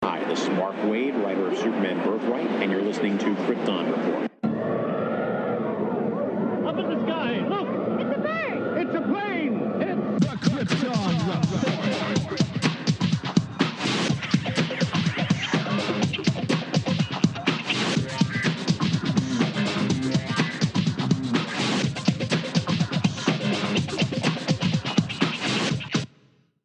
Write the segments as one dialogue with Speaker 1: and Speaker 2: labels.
Speaker 1: Hi, this is Mark Waid, writer of Superman Birthright, and you're listening to Krypton Report.
Speaker 2: Up in the sky, look!
Speaker 3: It's a bird!
Speaker 2: It's a plane! It's the Krypton Report!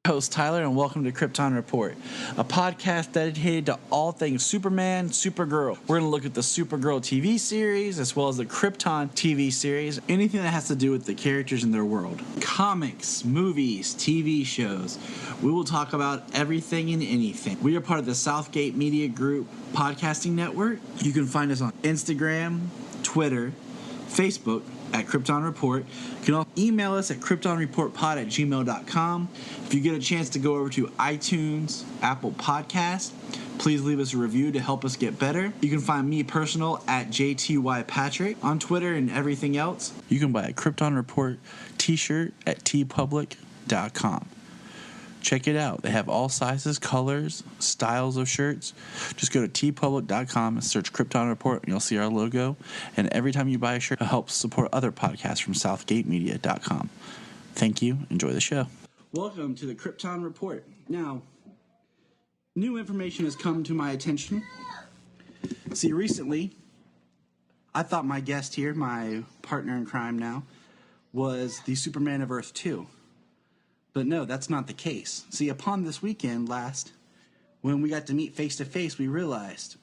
Speaker 4: Host Tyler, and welcome to Krypton Report, a podcast dedicated to all things Superman, Supergirl. We're going to look at the Supergirl TV series as well as the Krypton TV series, anything that has to do with the characters in their world. Comics, movies, TV shows. We will talk about everything and anything. We are part of the Southgate Media Group podcasting network. You can find us on Instagram, Twitter, Facebook at Krypton Report. You can also email us at kryptonreportpod@gmail.com. If you get a chance to go over to iTunes, Apple Podcasts, please leave us a review to help us get better. You can find me personal at JTYPatrick on Twitter and everything else. You can buy a Krypton Report t-shirt at tpublic.com. Check it out. They have all sizes, colors, styles of shirts. Just go to tpublic.com and search Krypton Report, and you'll see our logo. And every time you buy a shirt, it helps support other podcasts from southgatemedia.com. Thank you. Enjoy the show. Welcome to the Krypton Report. Now, new information has come to my attention. See, recently, I thought my guest here, my partner in crime now, was the Superman of Earth 2. But no, that's not the case. See, upon this weekend last, when we got to meet face-to-face, we realized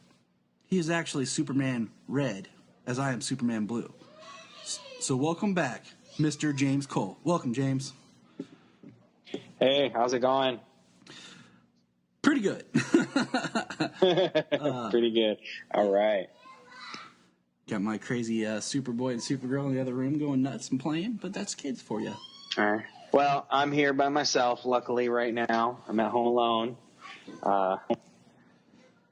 Speaker 4: he is actually Superman Red, as I am Superman Blue. So welcome back, Mr. James Cole. Welcome, James.
Speaker 5: Hey, how's it going?
Speaker 4: Pretty good.
Speaker 5: Pretty good. All right.
Speaker 4: Got my crazy Superboy and Supergirl in the other room going nuts and playing, but that's kids for you.
Speaker 5: All right. Well, I'm here by myself, luckily, right now. I'm at home alone.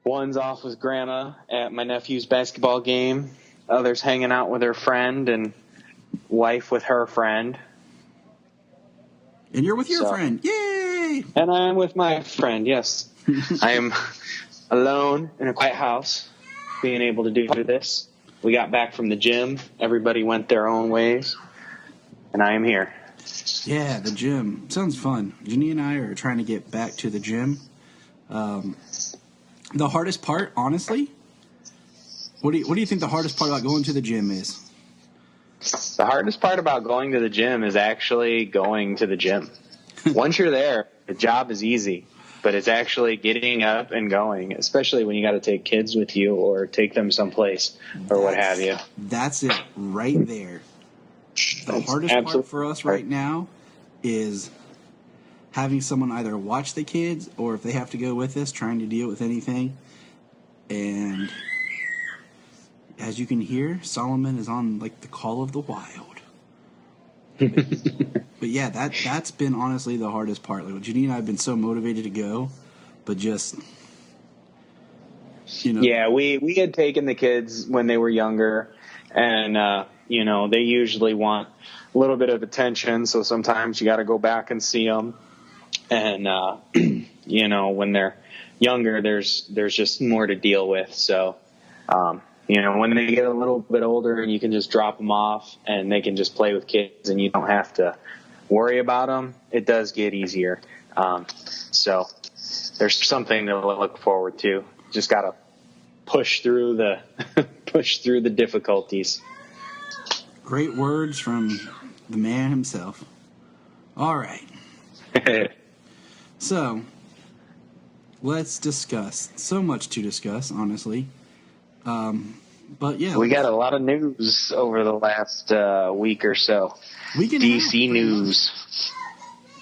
Speaker 5: One's off with Grandma at my nephew's basketball game. Other's hanging out with her friend, and wife with her friend.
Speaker 4: And you're with your friend. Yay!
Speaker 5: And I'm with my friend, yes. I am alone in a quiet house, being able to do this. We got back from the gym. Everybody went their own ways. And I am here.
Speaker 4: Yeah, the gym. Sounds fun. Junia and I are trying to get back to the gym. The hardest part, honestly, what do you think the hardest part about going to the gym is?
Speaker 5: The hardest part about going to the gym is actually going to the gym. Once you're there, the job is easy, but it's actually getting up and going, especially when you got to take kids with you or take them someplace or what have you.
Speaker 4: That's it right there. The hardest part for us right now is having someone either watch the kids or if they have to go with us, trying to deal with anything. And as you can hear, Solomon is on like the call of the wild. But yeah, that's been honestly the hardest part. Like Janine and I have been so motivated to go, but just
Speaker 5: Yeah, we had taken the kids when they were younger, and they usually want a little bit of attention, so sometimes you got to go back and see them. And when they're younger, there's just more to deal with. So when they get a little bit older and you can just drop them off and they can just play with kids and you don't have to worry about them, it does get easier. So there's something to look forward to. Just got to push through the difficulties.
Speaker 4: Great words from the man himself. All right. So, let's discuss. So much to discuss, honestly. But yeah.
Speaker 5: We got a lot of news over the last week or so. DC news.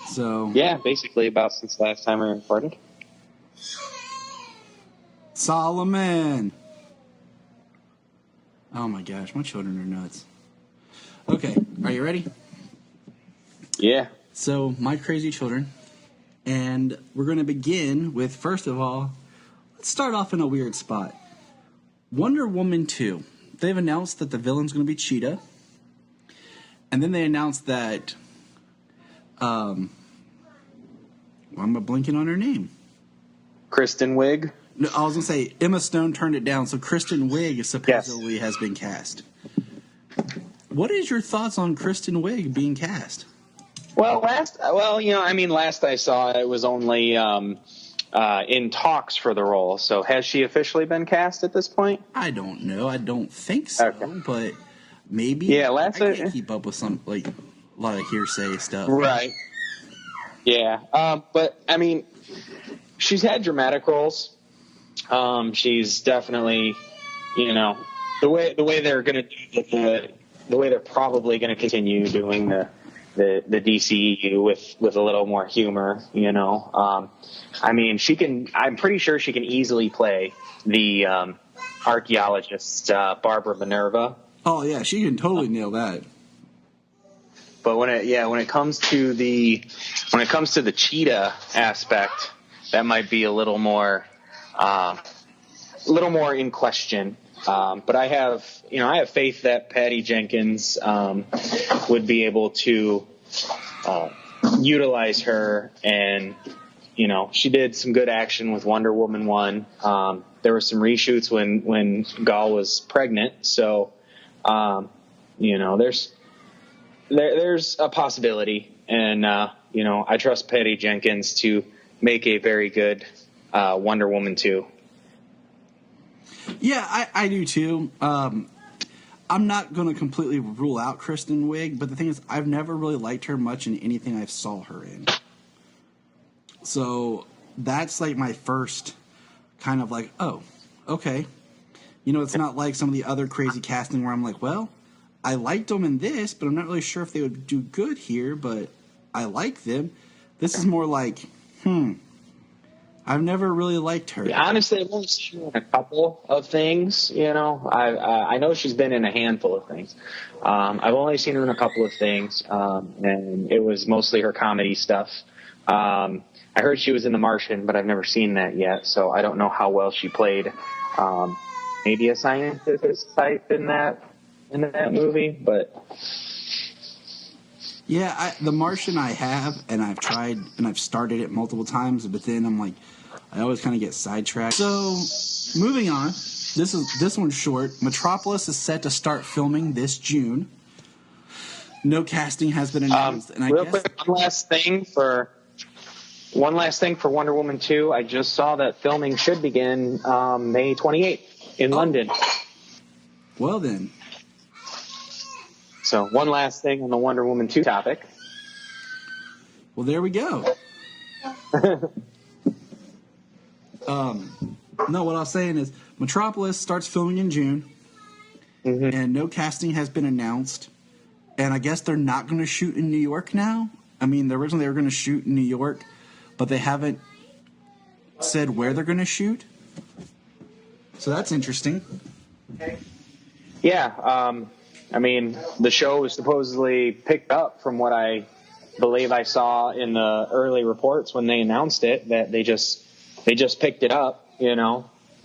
Speaker 4: So.
Speaker 5: Yeah, basically about since the last time we recorded.
Speaker 4: Solomon. Oh my gosh, my children are nuts. Okay, are you ready?
Speaker 5: Yeah.
Speaker 4: So, my crazy children. And we're going to begin with, first of all, let's start off in a weird spot. Wonder Woman 2. They've announced that the villain's going to be Cheetah. And then they announced that, why am I blinking on her name?
Speaker 5: Kristen Wiig.
Speaker 4: No, I was going to say, Emma Stone turned it down, so Kristen Wiig supposedly has been cast. What is your thoughts on Kristen Wiig being cast?
Speaker 5: Well, last I saw it was only in talks for the role. So has she officially been cast at this point?
Speaker 4: I don't know. I don't think so, but maybe.
Speaker 5: Yeah,
Speaker 4: I can't keep up with some, like, a lot of hearsay stuff.
Speaker 5: Right. Yeah. But, I mean, she's had dramatic roles. She's definitely, the way they're going to do the way they're probably going to continue doing the DCEU with a little more humor, I mean, I'm pretty sure she can easily play the archaeologist Barbara Minerva.
Speaker 4: Oh yeah, she can totally nail that.
Speaker 5: But when it comes to the cheetah aspect, that might be a little more in question. But I have faith that Patty Jenkins would be able to utilize her, and she did some good action with Wonder Woman 1. There were some reshoots when Gal was pregnant, so there's a possibility, and I trust Patty Jenkins to make a very good Wonder Woman 2.
Speaker 4: Yeah, I do too. I'm not going to completely rule out Kristen Wiig, but the thing is, I've never really liked her much in anything I saw her in. So that's like my first kind of like, oh, okay. It's not like some of the other crazy casting where I'm like, well, I liked them in this, but I'm not really sure if they would do good here, but I like them. This is more like, I've never really liked her.
Speaker 5: Yeah, honestly, I've only seen her in a couple of things. I know she's been in a handful of things. I've only seen her in a couple of things, and it was mostly her comedy stuff. I heard she was in The Martian, but I've never seen that yet, so I don't know how well she played. Maybe a scientist type in that movie, but.
Speaker 4: Yeah, The Martian I have, and I've tried, and I've started it multiple times, but then I'm like, I always kind of get sidetracked. So, moving on, this one's short. Metropolis is set to start filming this June. No casting has been announced, and I
Speaker 5: real
Speaker 4: guess...
Speaker 5: quick, one last thing for Wonder Woman 2. I just saw that filming should begin May 28th in London.
Speaker 4: Well then.
Speaker 5: So one last thing on the Wonder Woman 2 topic.
Speaker 4: Well, there we go. No, what I was saying is Metropolis starts filming in June, and no casting has been announced. And I guess they're not going to shoot in New York now. I mean, originally they were going to shoot in New York, but they haven't said where they're going to shoot. So that's interesting.
Speaker 5: Yeah, I mean, the show was supposedly picked up from what I believe I saw in the early reports when they announced it, that they just picked it up,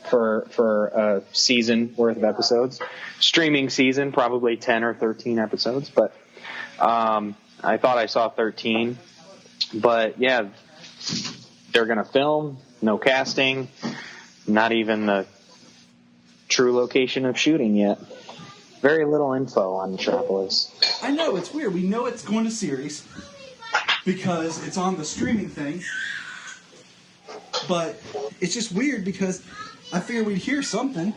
Speaker 5: for a season worth of episodes. Streaming season, probably 10 or 13 episodes, but I thought I saw 13. But yeah, they're going to film, no casting, not even the true location of shooting yet. Very little info on Metropolis.
Speaker 4: I know, it's weird. We know it's going to series because it's on the streaming thing. But it's just weird because I figured we'd hear something.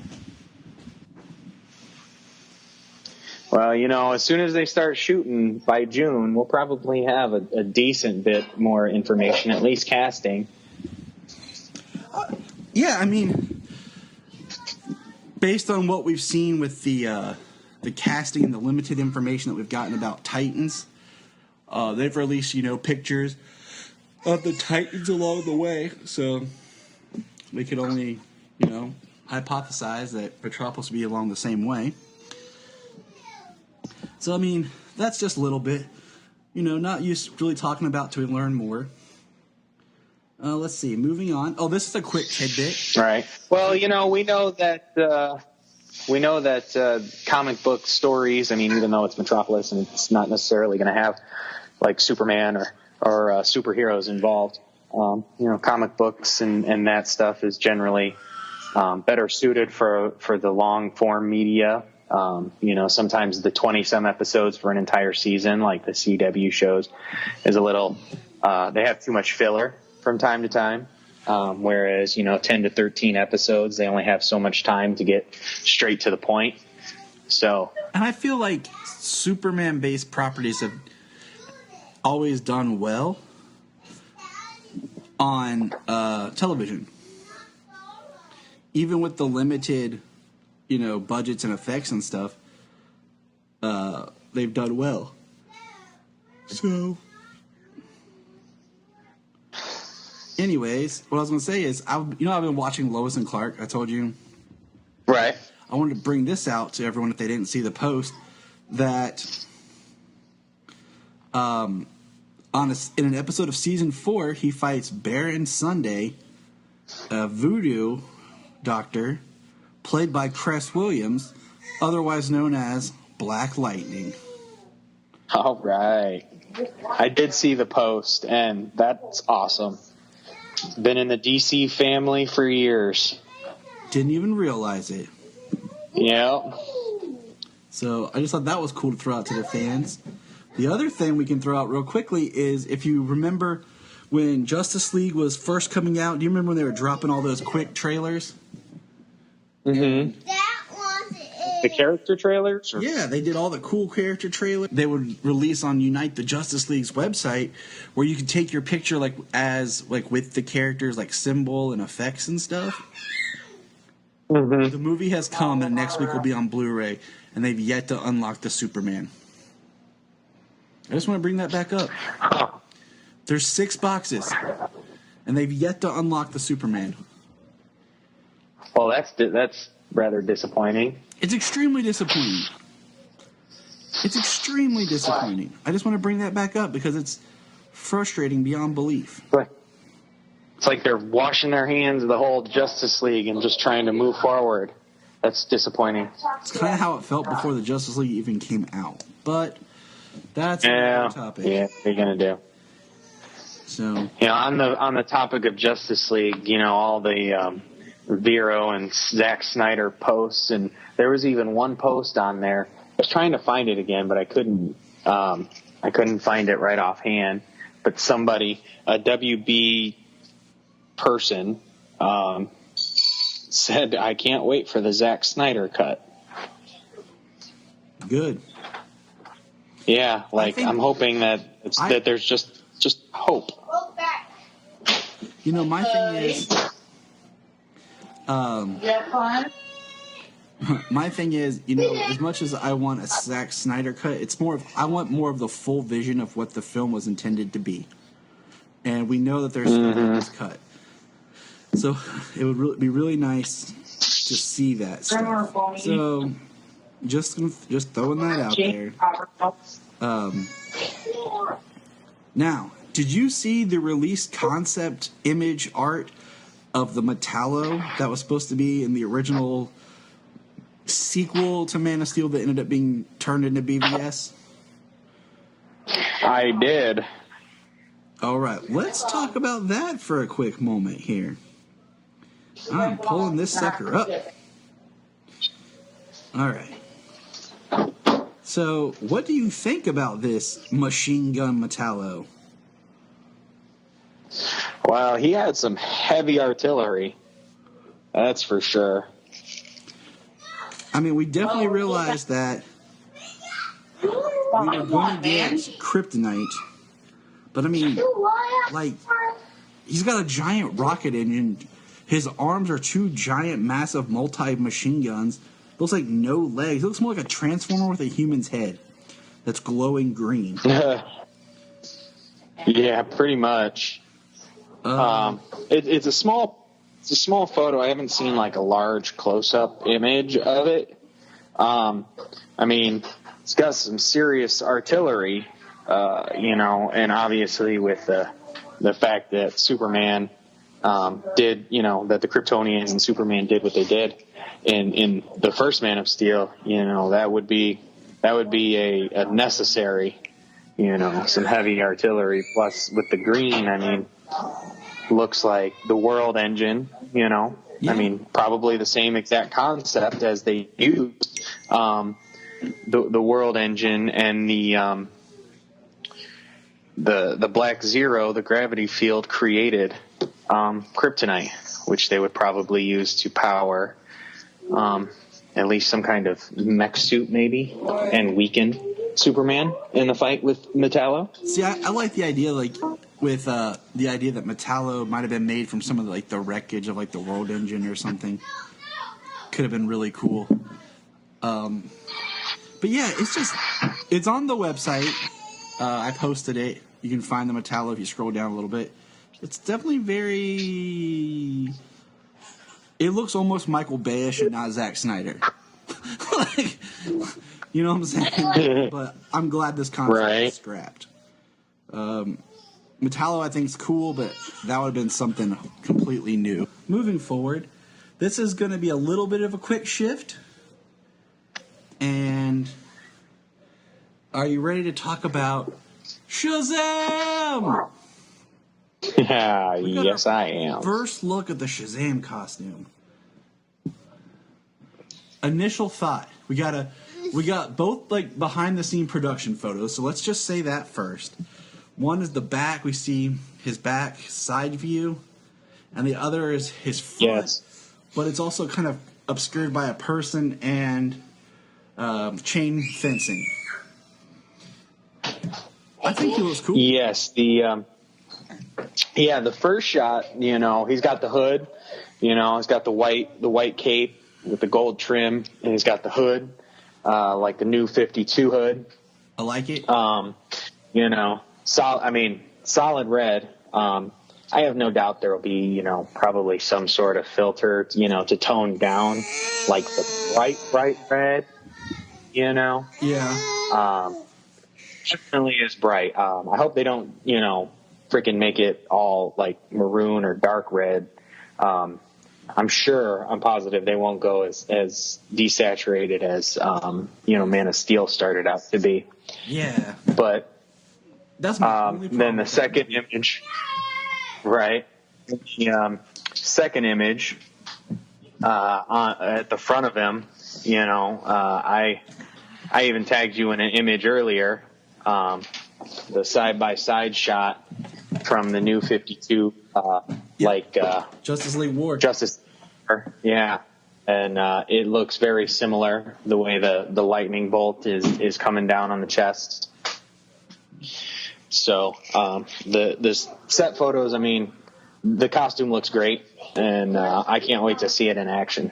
Speaker 5: Well, as soon as they start shooting by June, we'll probably have a decent bit more information, at least casting.
Speaker 4: Yeah, I mean, based on what we've seen with the casting and the limited information that we've gotten about Titans, they've released, pictures of the Titans along the way, so we could only, hypothesize that Metropolis will be along the same way. So, I mean, that's just a little bit, not used to really talking about till we learn more. Let's see, moving on. Oh, this is a quick tidbit.
Speaker 5: Right. Well, we know that comic book stories, I mean, even though it's Metropolis and it's not necessarily going to have like Superman or superheroes involved, Comic books and that stuff is generally better suited for the long form media. Sometimes the 20-some episodes for an entire season, like the CW shows, is a little, they have too much filler from time to time. Whereas, 10 to 13 episodes, they only have so much time to get straight to the point. So,
Speaker 4: and I feel like Superman-based properties have always done well on television. Even with the limited, budgets and effects and stuff, they've done well. So, anyways, what I was going to say is, I've been watching Lois and Clark, I told you.
Speaker 5: Right.
Speaker 4: I wanted to bring this out to everyone if they didn't see the post, that in an episode of season 4, he fights Baron Sunday, a voodoo doctor, played by Cress Williams, otherwise known as Black Lightning.
Speaker 5: All right. I did see the post, and that's awesome. Been in the DC family for years.
Speaker 4: Didn't even realize it.
Speaker 5: Yeah.
Speaker 4: So I just thought that was cool to throw out to the fans. The other thing we can throw out real quickly is, if you remember when Justice League was first coming out, do you remember when they were dropping all those quick trailers?
Speaker 5: Mm-hmm. The character trailers?
Speaker 4: Yeah, they did all the cool character trailers. They would release on Unite the Justice League's website, where you could take your picture with the characters, like symbol and effects and stuff.
Speaker 5: Mm-hmm.
Speaker 4: The movie has come, and next week will be on Blu-ray, and they've yet to unlock the Superman. I just want to bring that back up. There's 6 boxes, and they've yet to unlock the Superman.
Speaker 5: Well, that's rather disappointing.
Speaker 4: It's extremely disappointing. It's extremely disappointing. I just want to bring that back up because it's frustrating beyond belief.
Speaker 5: It's like they're washing their hands of the whole Justice League and just trying to move forward. That's disappointing.
Speaker 4: It's kind of how it felt before the Justice League even came out. But that's another topic.
Speaker 5: Yeah, what are you going to do?
Speaker 4: So,
Speaker 5: on the topic of Justice League, all the Vero and Zack Snyder posts, and there was even one post on there. I was trying to find it again, but I couldn't find it right offhand. But somebody, a WB person, said, "I can't wait for the Zack Snyder cut."
Speaker 4: Good.
Speaker 5: Yeah, I'm hoping that there's just hope.
Speaker 4: My thing is, my thing is, as much as I want a Zack Snyder cut, it's I want more of the full vision of what the film was intended to be, and we know that there's stuff in this cut. So it would be really nice to see that stuff. So just throwing that out there. Now, did you see the released concept image art of the Metallo that was supposed to be in the original sequel to Man of Steel that ended up being turned into BVS?
Speaker 5: I did.
Speaker 4: All right, let's talk about that for a quick moment here. I'm pulling this sucker up. All right. So, what do you think about this machine gun Metallo?
Speaker 5: Well, he had some heavy artillery. That's for sure.
Speaker 4: I mean, we definitely realized that we were going to get kryptonite. But, I mean, he's got a giant rocket engine. His arms are 2 giant, massive, multi-machine guns. Looks like no legs. It looks more like a transformer with a human's head that's glowing green.
Speaker 5: Yeah, pretty much. It's a small photo. I haven't seen a large close-up image of it. I mean, it's got some serious artillery, and obviously with the fact that Superman did, that the Kryptonians and Superman did what they did in the first Man of Steel, that would be a necessary, some heavy artillery. Plus with the green, I mean, looks like the World Engine, you know.
Speaker 4: Yeah.
Speaker 5: I mean, probably the same exact concept as they used the World Engine and the Black Zero, the gravity field created kryptonite, which they would probably use to power at least some kind of mech suit maybe, and weaken Superman in the fight with Metallo.
Speaker 4: See, I like the idea, like, with the idea that Metallo might have been made from some of the, like, the wreckage of, like, the World Engine or something. Could have been really cool. But yeah, it's on the website. I posted it. You can find the Metallo if you scroll down a little bit. It's definitely very... It looks almost Michael Bay-ish and not Zack Snyder. Like, you know what I'm saying? But I'm glad this concept is scrapped. Metallo, I think, is cool, but that would have been something completely new. Moving forward, this is going to be a little bit of a quick shift. And are you ready to talk about Shazam?
Speaker 5: Yeah, yes, I am.
Speaker 4: First look at the Shazam costume. Initial thought. We got both, like, behind the scene production photos, so let's just say that first. One is the back, we see his back side view, and the other is his front. Yes. But it's also kind of obscured by a person and chain fencing. I think he looks cool.
Speaker 5: Yes, the first shot, you know, he's got the hood, you know, he's got the white cape with the gold trim, and he's got the hood, like the new 52 hood.
Speaker 4: I like it.
Speaker 5: You know, solid red. I have no doubt there will be, you know, probably some sort of filter, you know, to tone down like the bright red, you know.
Speaker 4: Yeah.
Speaker 5: Definitely is bright. I hope they don't, you know, freaking make it all like maroon or dark red. I'm positive they won't go as desaturated as, you know, Man of Steel started out to be.
Speaker 4: Yeah.
Speaker 5: But
Speaker 4: that's my only problem.
Speaker 5: Then the second image, right? The second image at the front of him, you know, I even tagged you in an image earlier, the side-by-side shot from the new 52,
Speaker 4: Justice League War.
Speaker 5: Yeah. And it looks very similar, the way the lightning bolt is coming down on the chest. So the set photos, I mean, the costume looks great, and I can't wait to see it in action.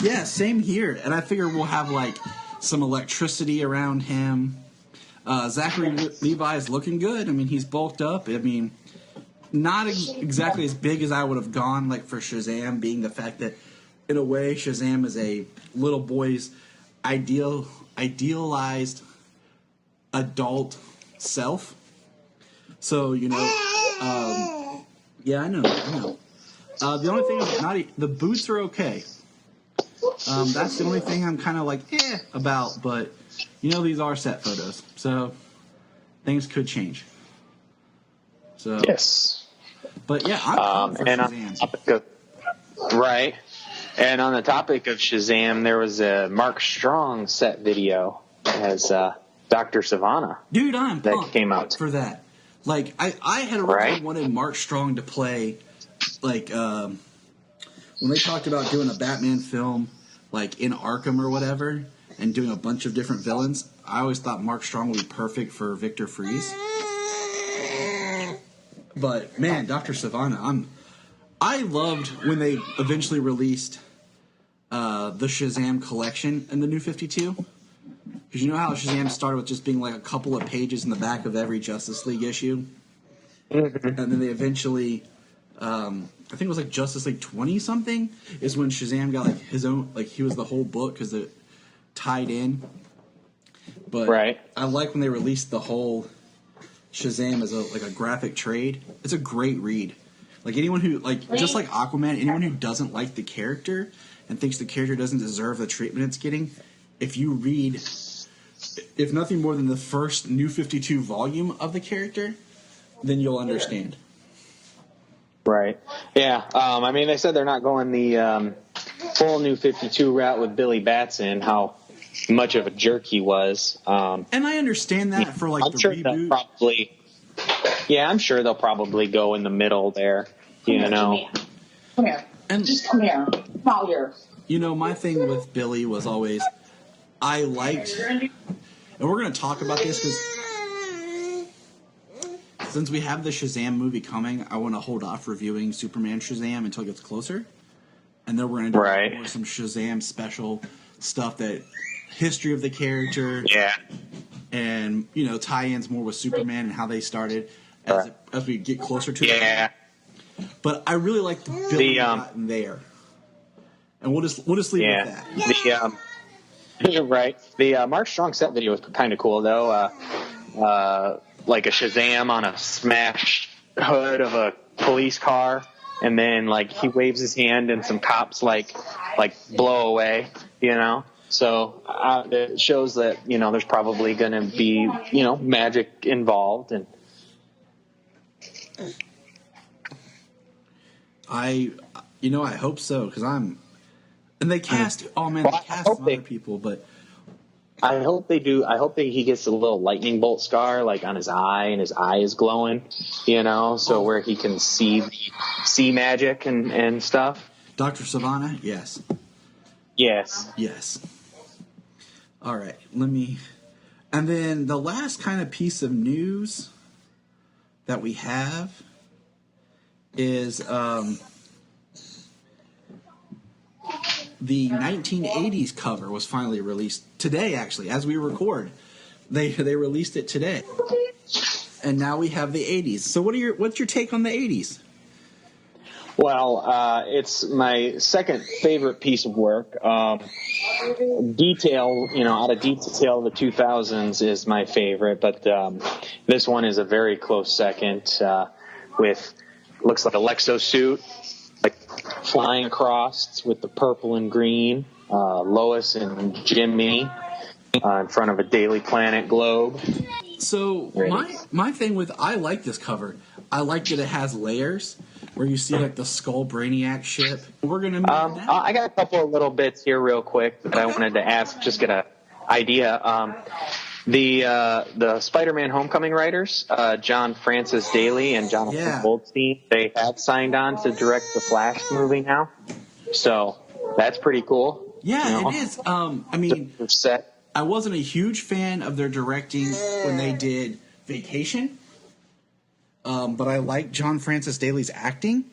Speaker 4: Yeah, same here. And I figure we'll have, like, some electricity around him. Zachary Levi is looking good. I mean, he's bulked up. I mean, not exactly as big as I would have gone, like, for Shazam, being the fact that, in a way, Shazam is a little boy's idealized adult self. So, you know, yeah, I know. The only thing the boots are okay. That's the only thing I'm kind of like, about, but, you know, these are set photos, so things could change. So
Speaker 5: yes.
Speaker 4: But yeah, I'm for Shazam.
Speaker 5: Right. And on the topic of Shazam, there was a Mark Strong set video as Dr. Savannah.
Speaker 4: Dude, I'm
Speaker 5: that came out
Speaker 4: for that. Like, I had originally wanted Mark Strong to play, like, when they talked about doing a Batman film, like, in Arkham or whatever, and doing a bunch of different villains, I always thought Mark Strong would be perfect for Victor Freeze. But, man, Dr. Savannah, I loved when they eventually released the Shazam collection in the New 52. Because you know how Shazam started with just being like a couple of pages in the back of every Justice League issue? Mm-hmm. And then they eventually, I think it was like Justice League 20-something, is when Shazam got like his own, like he was the whole book because it tied in. But I like when they released the whole Shazam as a graphic trade. It's a great read. Like anyone who, like, just like Aquaman, anyone who doesn't like the character and thinks the character doesn't deserve the treatment it's getting, if you read, if nothing more than the first New 52 volume of the character, then you'll understand.
Speaker 5: Right. Yeah. I mean, they said they're not going the full New 52 route with Billy Batson, how much of a jerk he was.
Speaker 4: And I understand that for like
Speaker 5: I'm
Speaker 4: the
Speaker 5: sure
Speaker 4: reboot.
Speaker 5: I'm sure they'll probably go in the middle there.
Speaker 3: Come here.
Speaker 4: And
Speaker 3: Just come here. Come out here.
Speaker 4: you know, my thing with Billy was always I liked, and we're going to talk about this because since we have the Shazam movie coming, I want to hold off reviewing Superman Shazam until it gets closer. And then we're going to do more some Shazam special stuff, that history of the character.
Speaker 5: Yeah.
Speaker 4: And, you know, tie-ins more with Superman and how they started as we get closer to it. But I really like the Billy we got in there. And we'll just leave it at that.
Speaker 5: Right. The Mark Strong set video was kind of cool, though. Like a Shazam on a smashed hood of a police car, and then like he waves his hand and some cops like blow away, you know. So it shows that, you know, there's probably going to be, you know, magic involved. And I hope so, because and they cast they cast some other people, but I hope they do. I hope he gets a little lightning bolt scar, like on his eye, and his eye is glowing, you know, so where he can see magic and stuff.
Speaker 4: Dr. Savannah, yes. All right, and then the last kind of piece of news that we have is the 1980s cover was finally released today, actually, as we record. They released it today. And now we have the 80s. So what's your take on the 80s?
Speaker 5: Well, it's my second favorite piece of work. Detail, you know, out of Detail, the 2000s is my favorite, but this one is a very close second, with looks like a Lexo suit, like flying across with the purple and green, Lois and Jimmy in front of a Daily Planet globe.
Speaker 4: So my thing with, I like this cover. I like that it has layers where you see like the Skull Brainiac ship. We're gonna move that.
Speaker 5: I got a couple of little bits here real quick that I wanted to ask, just get an idea. The Spider-Man Homecoming writers, John Francis Daly and Jonathan Goldstein, they have signed on to direct the Flash movie now. So that's pretty cool.
Speaker 4: Yeah,
Speaker 5: you know?
Speaker 4: it is. I mean, I wasn't a huge fan of their directing when they did Vacation, but I like John Francis Daly's acting.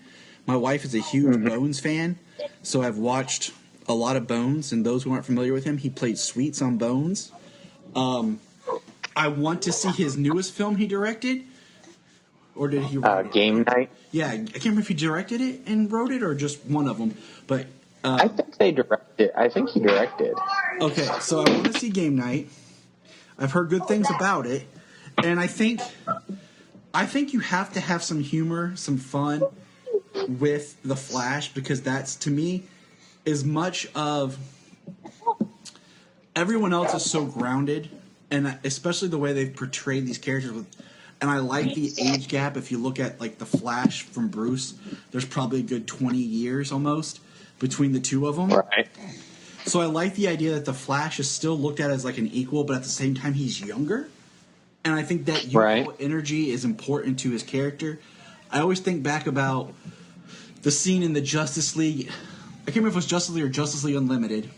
Speaker 4: My wife is a huge Bones fan, so I've watched a lot of Bones, and those who aren't familiar with him, he played Sweets on Bones. I want to see his newest film he directed. Or did he write it?
Speaker 5: Game Night?
Speaker 4: Yeah, I can't remember if he directed it and wrote it or just one of them. But
Speaker 5: I think they directed. I think he directed.
Speaker 4: Okay, so I want to see Game Night. I've heard good things about it. And I think you have to have some humor, some fun with The Flash, because that's, to me, as much of everyone else is so grounded, and especially the way they've portrayed these characters with, and I like the age gap. If you look at like the Flash from Bruce, there's probably a good 20 years almost between the two of them.
Speaker 5: Right.
Speaker 4: So I like the idea that the Flash is still looked at as like an equal, but at the same time he's younger. And I think that youthful energy is important to his character. I always think back about the scene in the Justice League. I can't remember if it was Justice League or Justice League Unlimited,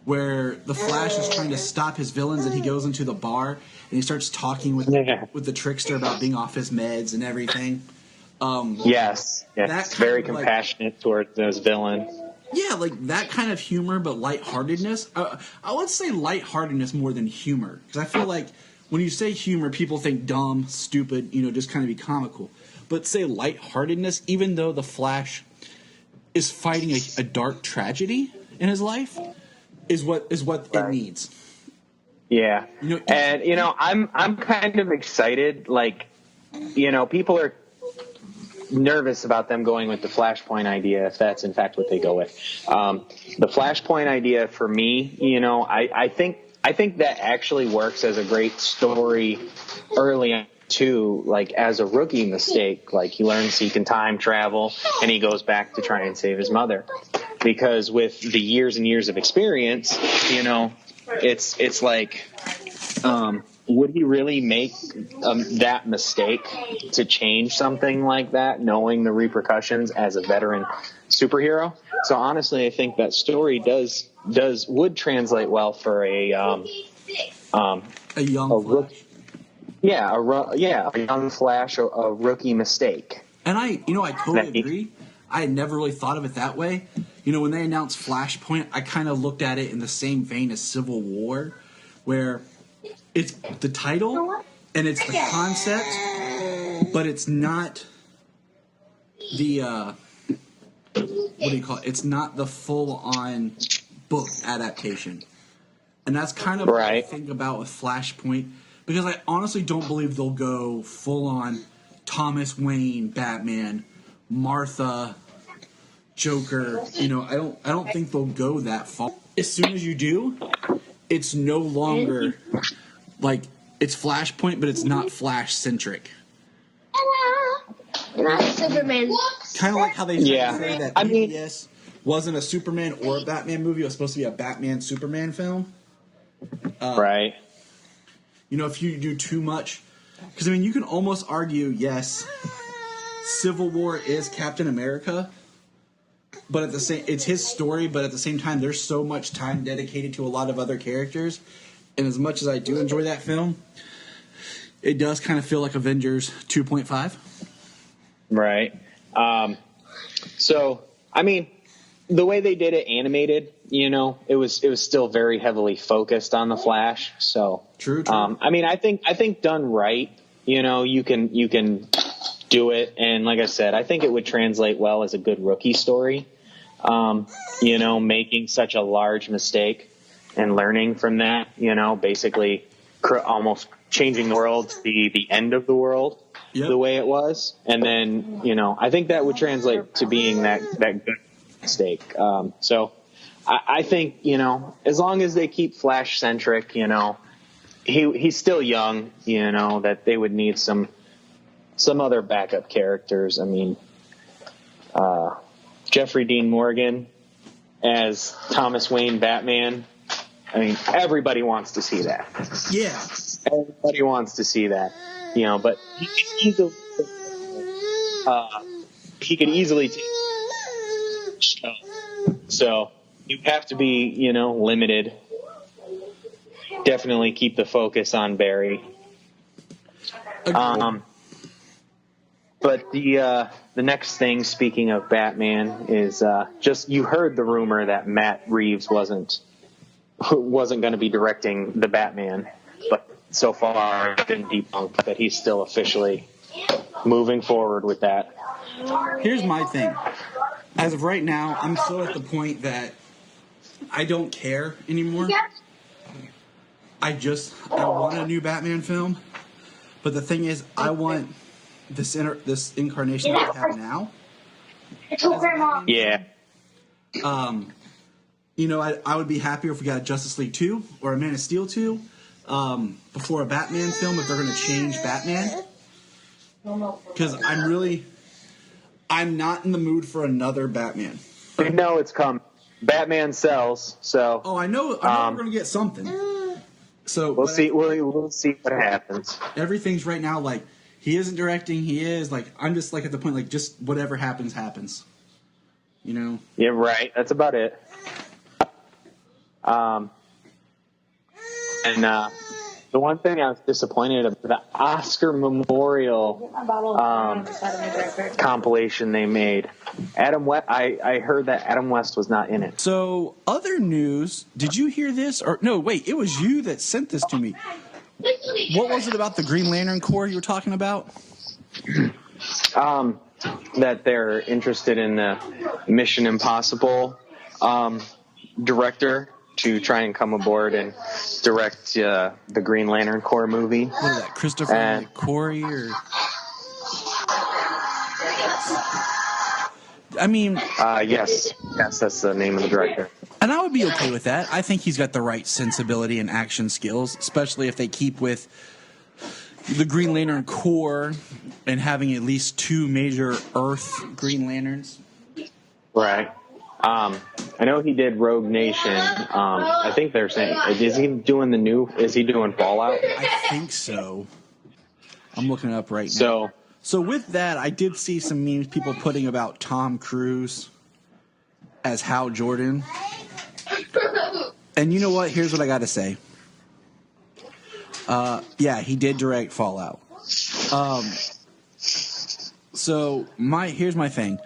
Speaker 4: where the Flash is trying to stop his villains, and he goes into the bar and he starts talking with the trickster about being off his meds and everything.
Speaker 5: Yes, very compassionate towards those villains.
Speaker 4: Yeah, like that kind of humor, but lightheartedness. I would say lightheartedness more than humor, because I feel like when you say humor, people think dumb, stupid, just kind of be comical. But say lightheartedness, even though the Flash is fighting a dark tragedy in his life, is what it needs.
Speaker 5: Yeah, I'm kind of excited. Like, people are nervous about them going with the Flashpoint idea, if that's in fact what they go with. The Flashpoint idea for me, I think that actually works as a great story early on too, like as a rookie mistake. Like he learns he can time travel, and he goes back to try and save his mother. Because with the years and years of experience, you know, it's like, would he really make that mistake to change something like that, knowing the repercussions as a veteran superhero? So honestly, I think that story would translate well for a
Speaker 4: young Flash.
Speaker 5: A young Flash, a rookie mistake.
Speaker 4: And I totally agree. I had never really thought of it that way. You know, when they announced Flashpoint, I kind of looked at it in the same vein as Civil War, where it's the title and it's the concept, but it's not the what do you call it? It's not the full-on book adaptation. And that's kind of what I think about with Flashpoint, because I honestly don't believe they'll go full-on Thomas Wayne Batman, Martha Joker. You know, I don't think they'll go that far. As soon as you do, it's no longer like it's Flashpoint, but it's not Flash centric.
Speaker 6: Not Superman.
Speaker 4: Kind of like how they say that BVS wasn't a Superman or a Batman movie. It was supposed to be a Batman Superman film.
Speaker 5: Right.
Speaker 4: You know, if you do too much, because I mean, you can almost argue, yes, Civil War is Captain America, but it's his story. But at the same time, there's so much time dedicated to a lot of other characters, and as much as I do enjoy that film, it does kind of feel like Avengers 2.5.
Speaker 5: Right. So, I mean, the way they did it animated, you know, it was still very heavily focused on the Flash. So,
Speaker 4: true.
Speaker 5: I mean, I think done right, you know, you can do it. And like I said, I think it would translate well as a good rookie story. You know, making such a large mistake and learning from that, you know, basically almost changing the world to be the end of the world. Yep. The way it was. And then, you know, I think that would translate to being that good mistake. So I think, you know, as long as they keep Flash centric, you know, he's still young, you know, that they would need some other backup characters. I mean, Jeffrey Dean Morgan as Thomas Wayne Batman. I mean, everybody wants to see that.
Speaker 4: Yeah.
Speaker 5: Everybody wants to see that. You know, but he could easily take the show. So you have to be, you know, limited. Definitely keep the focus on Barry. But the next thing, speaking of Batman, is just you heard the rumor that Matt Reeves wasn't going to be directing the Batman, but so far it's been debunked that he's still officially moving forward with that.
Speaker 4: Here's my thing. As of right now, I'm still at the point that I don't care anymore. I want a new Batman film, but the thing is, I want this incarnation that we have now.
Speaker 5: Yeah.
Speaker 4: You know, I would be happier if we got a Justice League 2 or a Man of Steel 2 before a Batman film if they're going to change Batman. Because I'm not in the mood for another Batman.
Speaker 5: We know it's coming. Batman sells, so.
Speaker 4: Oh, I know we're going to get something. So
Speaker 5: we'll see. We'll see what happens.
Speaker 4: Everything's right now like he isn't directing. He is like I'm just like at the point like just whatever happens. You know.
Speaker 5: Yeah, right. That's about it. And the one thing I was disappointed about, the Oscar Memorial compilation they made. Adam West, I heard that Adam West was not in it.
Speaker 4: So, other news, did you hear this? Or no, wait, it was you that sent this to me. What was it about the Green Lantern Corps you were talking about?
Speaker 5: That they're interested in the Mission Impossible director to try and come aboard and direct the Green Lantern Corps movie.
Speaker 4: What is that, Christopher Corey or? I mean,
Speaker 5: yes, that's the name of the director.
Speaker 4: And I would be okay with that. I think he's got the right sensibility and action skills, especially if they keep with, the Green Lantern Corps and having at least 2 major Earth Green Lanterns.
Speaker 5: Right. I know he did Rogue Nation. I think they're saying, is he doing Fallout?
Speaker 4: I think so. I'm looking it up right now. So with that, I did see some memes people putting about Tom Cruise as Hal Jordan. And you know what? Here's what I got to say. Yeah, he did direct Fallout. So here's my thing.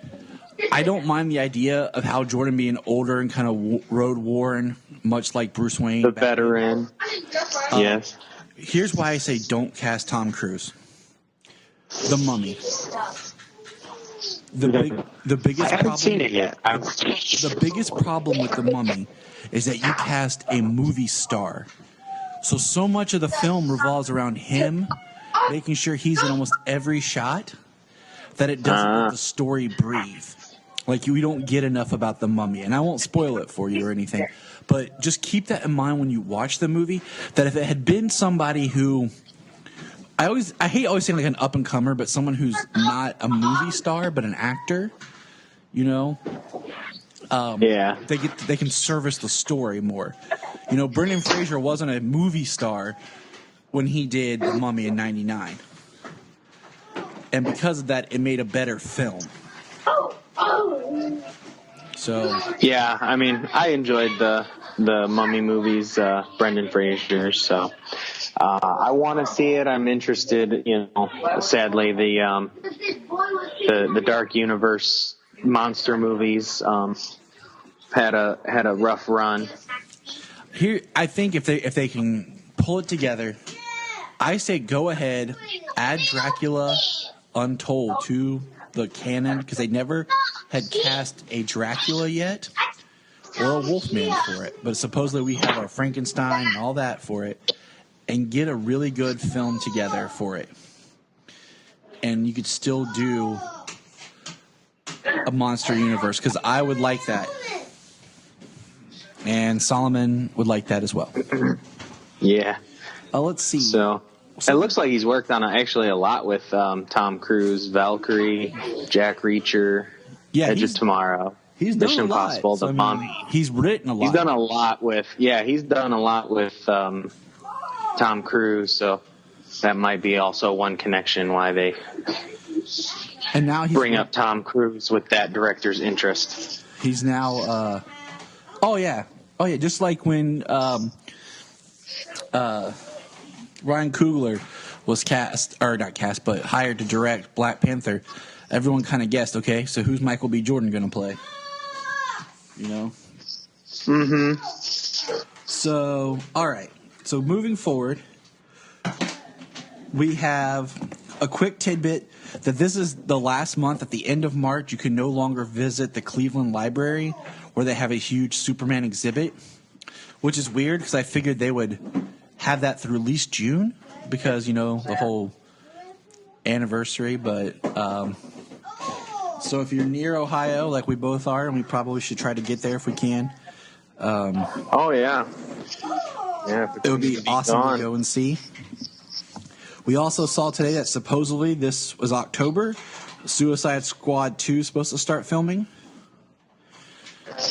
Speaker 4: I don't mind the idea of Hal Jordan being older and kind of road worn, much like Bruce Wayne.
Speaker 5: The veteran. Yes.
Speaker 4: Here's why I say don't cast Tom Cruise. The Mummy. The biggest
Speaker 5: I haven't
Speaker 4: problem,
Speaker 5: seen it yet.
Speaker 4: The biggest problem with The Mummy is that you cast a movie star. So much of the film revolves around him, making sure he's in almost every shot, that it doesn't let the story breathe. Like, we don't get enough about The Mummy. And I won't spoil it for you or anything, but just keep that in mind when you watch the movie, that if it had been somebody who... I hate always saying like an up-and-comer, but someone who's not a movie star, but an actor, you know?
Speaker 5: Yeah.
Speaker 4: They can service the story more. You know, Brendan Fraser wasn't a movie star when he did The Mummy in '99. And because of that, it made a better film. So
Speaker 5: yeah, I mean, I enjoyed the Mummy movies, Brendan Fraser. So I want to see it. I'm interested. You know, sadly, the Dark Universe monster movies had a rough run.
Speaker 4: Here, I think if they can pull it together, I say go ahead, add Dracula Untold to the canon, because they never had cast a Dracula yet or a Wolfman for it, but supposedly we have a Frankenstein and all that for it, and get a really good film together for it, and you could still do a monster universe, because I would like that, and Solomon would like that as well.
Speaker 5: Yeah.
Speaker 4: Let's see.
Speaker 5: So it looks like he's worked on actually a lot with Tom Cruise, Valkyrie, Jack Reacher, Edge of Tomorrow,
Speaker 4: He's done
Speaker 5: Mission
Speaker 4: a lot.
Speaker 5: Impossible, The Mummy.
Speaker 4: He's written a lot.
Speaker 5: He's done a lot with Tom Cruise, so that might be also one connection why they
Speaker 4: and now
Speaker 5: bring up Tom Cruise with that director's interest.
Speaker 4: He's now just like when Ryan Coogler was hired to direct Black Panther, everyone kind of guessed, okay, so who's Michael B. Jordan going to play? You know?
Speaker 5: Mm-hmm.
Speaker 4: So, all right. So moving forward, we have a quick tidbit that this is the last month. At the end of March, you can no longer visit the Cleveland Library where they have a huge Superman exhibit, which is weird because I figured they would have that through at least June because, you know, the whole anniversary. But so if you're near Ohio, like we both are, and we probably should try to get there if we can.
Speaker 5: Oh, yeah. Yeah,
Speaker 4: it would be awesome to go and see. We also saw today that supposedly this was October. Suicide Squad 2 is supposed to start filming.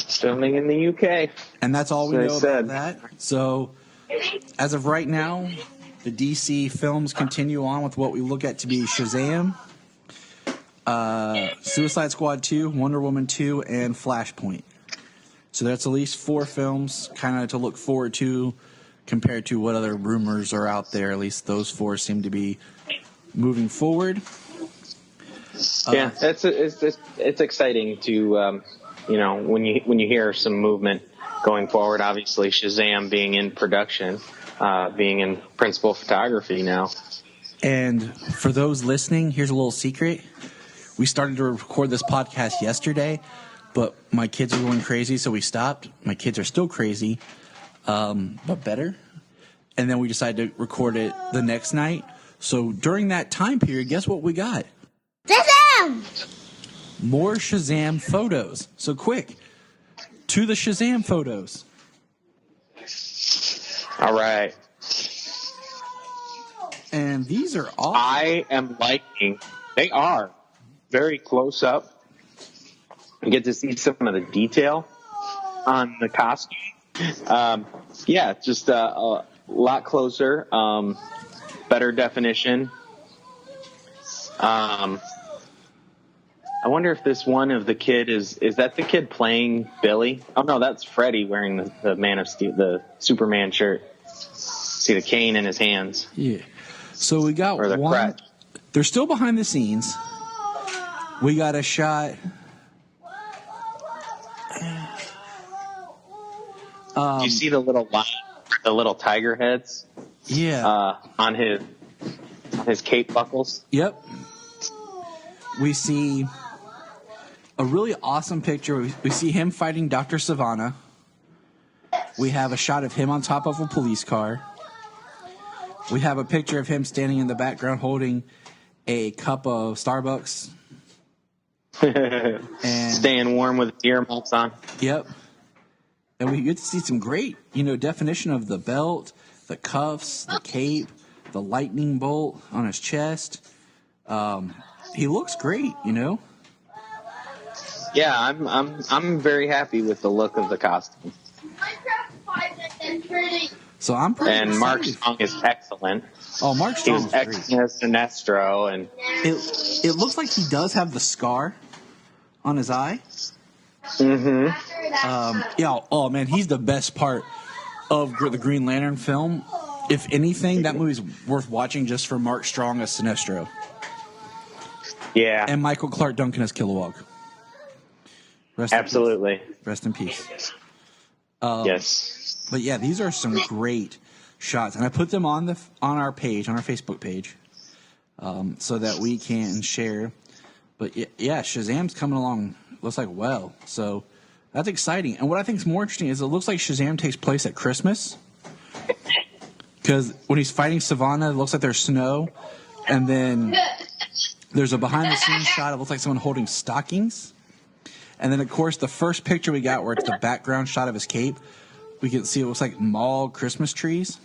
Speaker 5: Filming in the UK.
Speaker 4: And that's all we know about that. So, as of right now, the DC films continue on with what we look at to be Shazam, Suicide Squad 2, Wonder Woman 2, and Flashpoint. So that's at least 4 films kind of to look forward to compared to what other rumors are out there. At least those 4 seem to be moving forward.
Speaker 5: Yeah, it's exciting to when you hear some movement going forward. Obviously, Shazam being in production, being in principal photography now.
Speaker 4: And for those listening, here's a little secret. We started to record this podcast yesterday, but my kids are going crazy, so we stopped. My kids are still crazy, but better. And then we decided to record it the next night. So during that time period, guess what we got?
Speaker 6: Shazam!
Speaker 4: More Shazam photos. So quick, to the Shazam photos.
Speaker 5: All right.
Speaker 4: And these are all.
Speaker 5: I am liking. They are very close up. You get to see some of the detail on the costume. Just a lot closer, better definition. I wonder if this one of the kid is that the kid playing Billy? Oh no, that's Freddy wearing the Man of Steel, the Superman shirt. See the cane in his hands.
Speaker 4: Yeah. So we got
Speaker 5: or the
Speaker 4: one.
Speaker 5: crutch.
Speaker 4: They're still behind the scenes. We got a shot.
Speaker 5: Do you see the little tiger heads?
Speaker 4: Yeah.
Speaker 5: On his cape buckles.
Speaker 4: Yep. We see a really awesome picture. We see him fighting Dr. Savannah. We have a shot of him on top of a police car. We have a picture of him standing in the background holding a cup of Starbucks. And
Speaker 5: staying warm with earmuffs on.
Speaker 4: Yep. And we get to see some great, definition of the belt, the cuffs, the cape, the lightning bolt on his chest. He looks great,
Speaker 5: Yeah, I'm very happy with the look of the costume.
Speaker 4: So I'm pretty
Speaker 5: And
Speaker 4: excited.
Speaker 5: Mark Strong is excellent.
Speaker 4: Oh, Mark
Speaker 5: He
Speaker 4: Strong
Speaker 5: was
Speaker 4: was great.
Speaker 5: excellent as Sinestro, and
Speaker 4: It looks like he does have the scar on his eye. Oh man, he's the best part of the Green Lantern film. If anything, that movie's worth watching just for Mark Strong as Sinestro.
Speaker 5: yeah,
Speaker 4: And Michael Clark Duncan as Kilowog.
Speaker 5: absolutely.
Speaker 4: Rest in peace.
Speaker 5: Yes.
Speaker 4: But yeah, these are some great shots, and I put them on our page, on our Facebook page, so that we can share. But yeah, Shazam's coming along. Looks like well, so that's exciting. And what I think is more interesting is it looks like Shazam takes place at Christmas, because when he's fighting Savannah, it looks like there's snow, and then there's a behind-the-scenes shot. It looks like someone holding stockings, and then of course the first picture we got, where it's the background shot of his cape, we can see it looks like mall Christmas trees.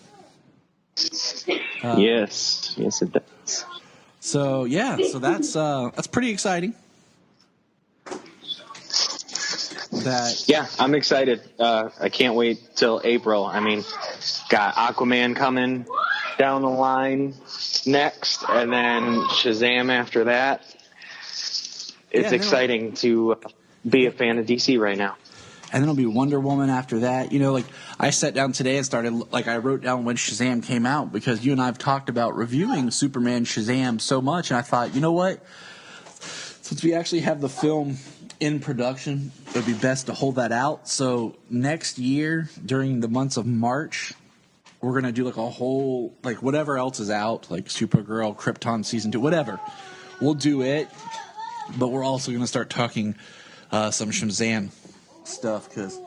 Speaker 5: Yes, it does.
Speaker 4: So yeah, that's pretty exciting.
Speaker 5: Yeah, I'm excited. I can't wait till April. I mean, got Aquaman coming down the line next, and then Shazam after that. It's exciting to be a fan of DC right now.
Speaker 4: And then it'll be Wonder Woman after that. I sat down today and I wrote down when Shazam came out, because you and I have talked about reviewing Superman Shazam so much, and I thought, you know what? Since we actually have the film in production, it would be best to hold that out. So next year, during the months of March, we're going to do a whole, whatever else is out, like Supergirl, Krypton Season 2, whatever. We'll do it, but we're also going to start talking some Shazam stuff, because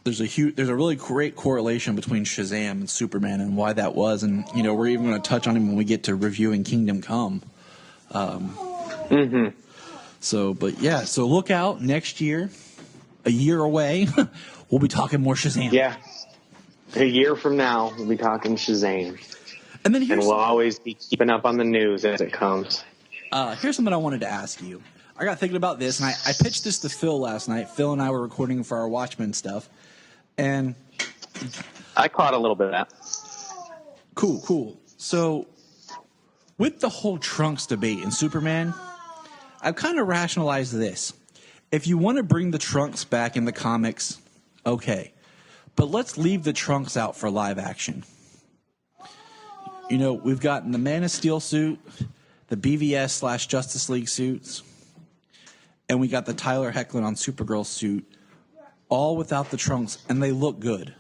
Speaker 4: there's a really great correlation between Shazam and Superman and why that was, and we're even going to touch on him when we get to reviewing Kingdom Come. So look out next year, a year away, we'll be talking more Shazam.
Speaker 5: Yeah, a year from now we'll be talking Shazam,
Speaker 4: and then
Speaker 5: we'll always be keeping up on the news as it comes.
Speaker 4: Here's something I wanted to ask you. I got thinking about this, and I pitched this to Phil last night. Phil and I were recording for our Watchmen stuff, and
Speaker 5: I caught a little bit of that.
Speaker 4: Cool. So, with the whole Trunks debate in Superman, I've kind of rationalized this. If you want to bring the Trunks back in the comics, okay, but let's leave the Trunks out for live action. We've gotten the Man of Steel suit, the BVS / Justice League suits, and we got the Tyler Hoechlin on Supergirl suit, all without the Trunks, and they look good.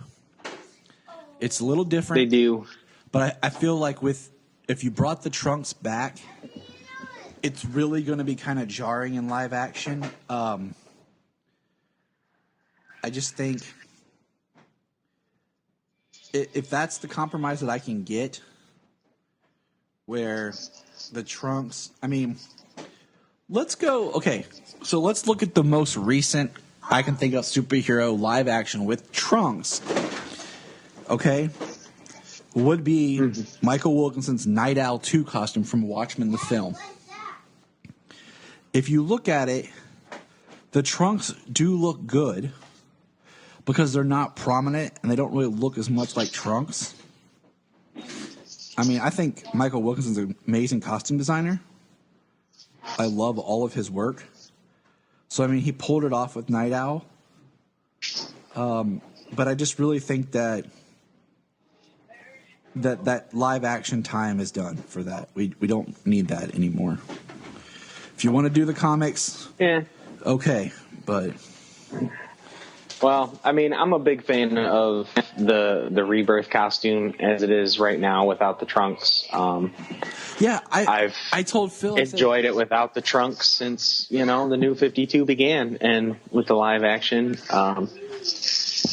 Speaker 4: It's a little different.
Speaker 5: They do.
Speaker 4: But I feel like if you brought the Trunks back, it's really going to be kind of jarring in live action. I just think if that's the compromise that I can get, where the Trunks, let's go. Okay, so let's look at the most recent I can think of superhero live action with Trunks. Okay, would be Michael Wilkinson's Night Owl 2 costume from Watchmen the film. If you look at it, the trunks do look good because they're not prominent and they don't really look as much like trunks. I mean, I think Michael Wilkinson's an amazing costume designer. I love all of his work. So, I mean, he pulled it off with Night Owl. But I just really think that live action time is done for that. We don't need that anymore. If you want to do the comics, okay, but...
Speaker 5: Well, I mean, I'm a big fan of the Rebirth costume as it is right now without the trunks.
Speaker 4: I told Phil...
Speaker 5: enjoyed it without the trunks since, the New 52 began, and with the live action...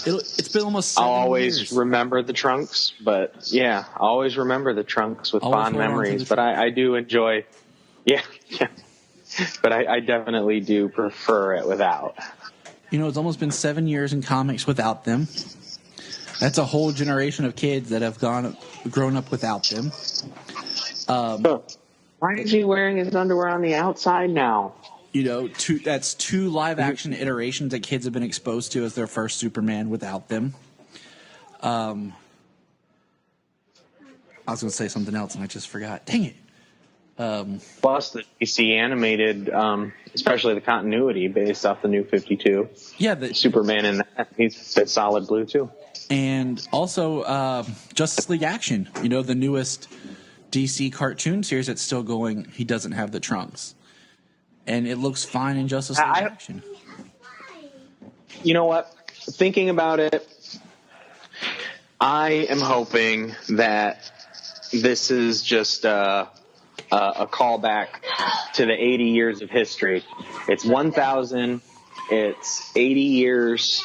Speaker 4: it's been almost 7
Speaker 5: I'll always
Speaker 4: years.
Speaker 5: remember the trunks, but I'll always remember the trunks with
Speaker 4: Always
Speaker 5: fond
Speaker 4: hold on to
Speaker 5: memories.
Speaker 4: the
Speaker 5: But I do enjoy, but I definitely do prefer it without.
Speaker 4: It's almost been 7 years in comics without them. That's a whole generation of kids that have grown up without them.
Speaker 5: Why is he wearing his underwear on the outside now?
Speaker 4: That's two live action iterations that kids have been exposed to as their first Superman without them. I was going to say something else and I just forgot. Dang it.
Speaker 5: Plus the DC animated, especially the continuity based off the New 52.
Speaker 4: Yeah, the
Speaker 5: Superman in that, he's a solid blue too.
Speaker 4: And also Justice League Action, the newest DC cartoon series that's still going. He doesn't have the trunks. And it looks fine in Justice League Action.
Speaker 5: You know what? Thinking about it, I am hoping that this is just a callback to the 80 years of history. It's 1,000. It's 80 years.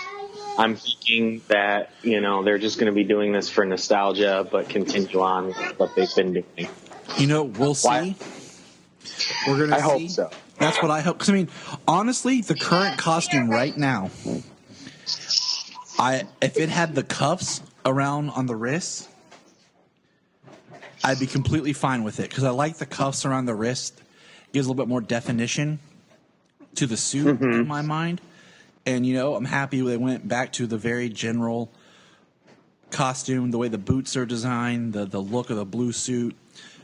Speaker 5: I'm thinking that, they're just going to be doing this for nostalgia, but continue on with what they've been doing.
Speaker 4: We'll see. We're going to see.
Speaker 5: I hope so.
Speaker 4: That's what I hope. Because, honestly, the current costume right now, if it had the cuffs around on the wrists, I'd be completely fine with it. Because I like the cuffs around the wrist. It gives a little bit more definition to the suit in my mind. And, I'm happy they went back to the very general costume, the way the boots are designed, the look of the blue suit,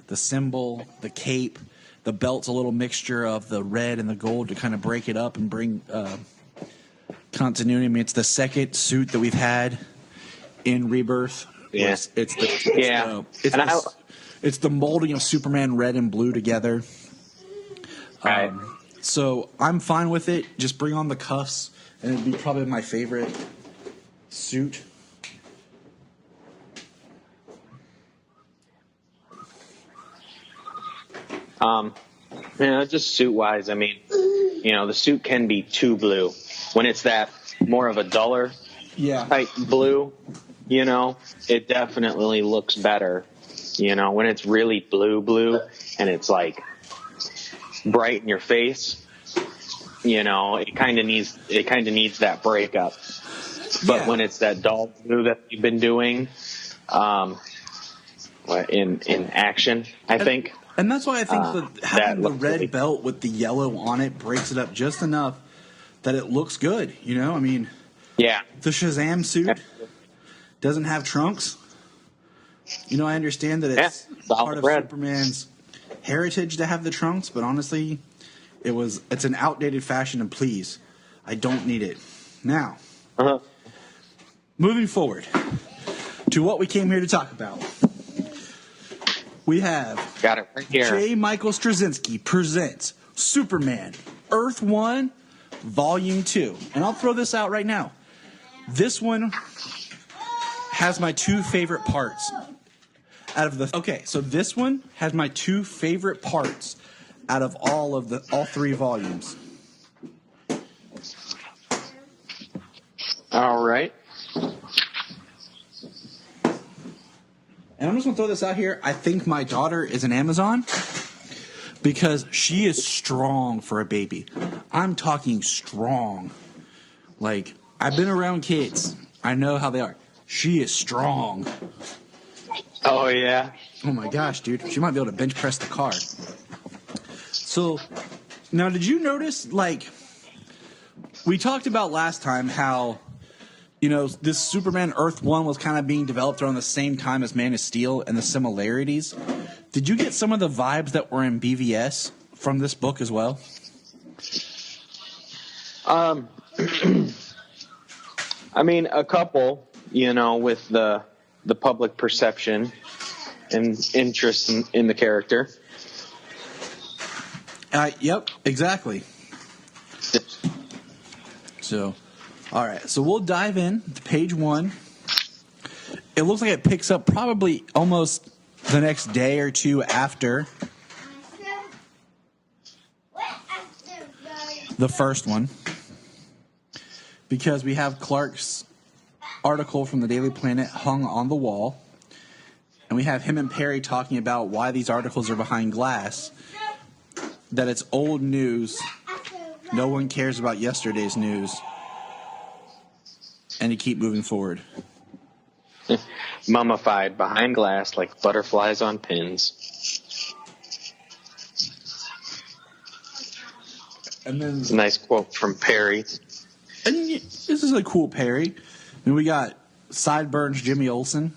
Speaker 4: the symbol, the cape. The belt's a little mixture of the red and the gold to kind of break it up and bring continuity. It's the second suit that we've had in Rebirth.
Speaker 5: Yeah.
Speaker 4: It's the molding of Superman red and blue together.
Speaker 5: Right.
Speaker 4: So I'm fine with it. Just bring on the cuffs, and it'd be probably my favorite suit.
Speaker 5: Just suit-wise, the suit can be too blue. When it's that more of a duller type blue, it definitely looks better. When it's really blue, and it's like bright in your face, it kind of needs that breakup. But when it's that dull blue that you've been doing, in action, I think.
Speaker 4: And that's why I think that having the red
Speaker 5: really
Speaker 4: belt with the yellow on it breaks it up just enough that it looks good. The Shazam suit doesn't have trunks. I understand that it's part of Superman's heritage to have the trunks, but honestly, it's an outdated fashion, and please, I don't need it. Now, moving forward to what we came here to talk about. We have
Speaker 5: got it right here.
Speaker 4: J. Michael Straczynski presents Superman Earth 1 Volume 2. And I'll throw this out right now. This one has my two favorite parts this one has my two favorite parts out of all three volumes.
Speaker 5: All right.
Speaker 4: And I'm just going to throw this out here. I think my daughter is an Amazon because she is strong for a baby. I'm talking strong. Like, I've been around kids. I know how they are. She is strong.
Speaker 5: Oh, yeah.
Speaker 4: Oh my gosh, dude. She might be able to bench press the car. So, now did you notice, like, we talked about last time how, you know, this Superman Earth 1 was kind of being developed around the same time as Man of Steel and the similarities. Did you get some of the vibes that were in BVS from this book as well?
Speaker 5: I mean, a couple, you know, with the public perception and interest in the character.
Speaker 4: Yep, exactly. So, all right. So we'll dive in to page 1. It looks like it picks up probably almost the next day or two after the first one, because we have Clark's article from the Daily Planet hung on the wall, and we have him and Perry talking about why these articles are behind glass, that it's old news, no one cares about yesterday's news, and to keep moving forward.
Speaker 5: Mummified behind glass like butterflies on pins.
Speaker 4: And then
Speaker 5: It's a nice quote from Perry.
Speaker 4: And this is a cool Perry. I mean, we got Sideburns Jimmy Olsen,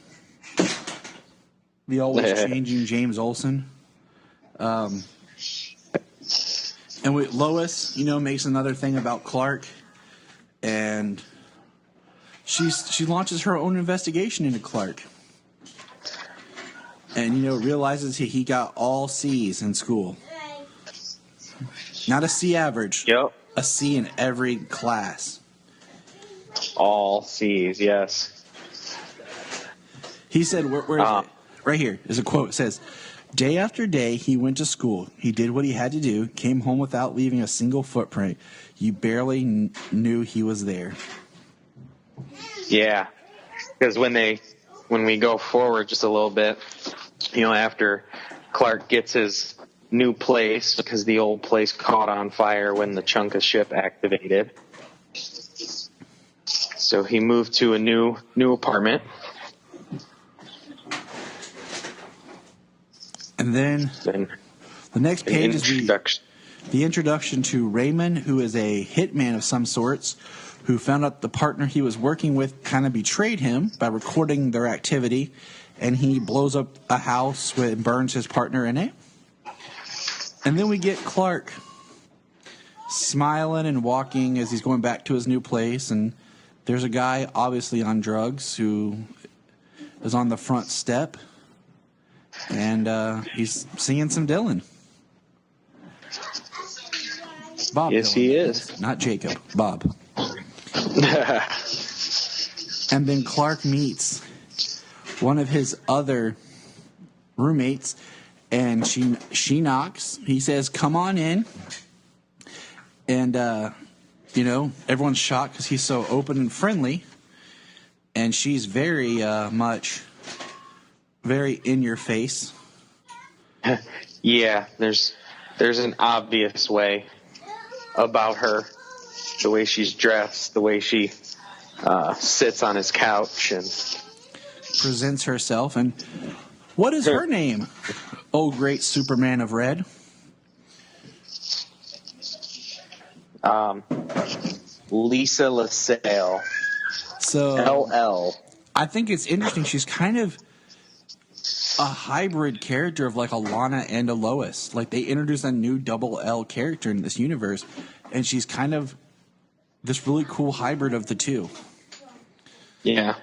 Speaker 4: the always changing James Olsen. And Lois, you know, makes another thing about Clark, and she launches her own investigation into Clark, and, you know, realizes he got all C's in school. Not a C average.
Speaker 5: Yep.
Speaker 4: A C in every class.
Speaker 5: All C's, yes.
Speaker 4: He said, where is it? Right here is a quote. It says, "Day after day, he went to school. He did what he had to do, came home without leaving a single footprint. You barely knew he was there."
Speaker 5: Yeah. Because when we go forward just a little bit, you know, after Clark gets his new place, because the old place caught on fire when the Chunka ship activated. So he moved to a new apartment.
Speaker 4: And then the next page is the introduction to Raymond, who is a hitman of some sorts, who found out the partner he was working with kind of betrayed him by recording their activity, and he blows up a house and burns his partner in it. And then we get Clark smiling and walking as he's going back to his new place, and there's a guy obviously on drugs who is on the front step, and he's singing some Dylan. Bob
Speaker 5: Yes,
Speaker 4: Dylan.
Speaker 5: he is.
Speaker 4: Not Jacob, Bob. And then Clark meets one of his other roommates, and she knocks. He says, "Come on in." And, you know, everyone's shocked because he's so open and friendly. And she's very much very in your face.
Speaker 5: Yeah, there's an obvious way about her. The way she's dressed, the way she sits on his couch and
Speaker 4: Presents herself. And what is her name? Oh, great Superman of Red.
Speaker 5: Lisa LaSalle.
Speaker 4: So
Speaker 5: LL.
Speaker 4: I think it's interesting. She's kind of a hybrid character of like a Lana and a Lois. Like they introduced a new double L character in this universe, and she's kind of this really cool hybrid of the two.
Speaker 5: Yeah.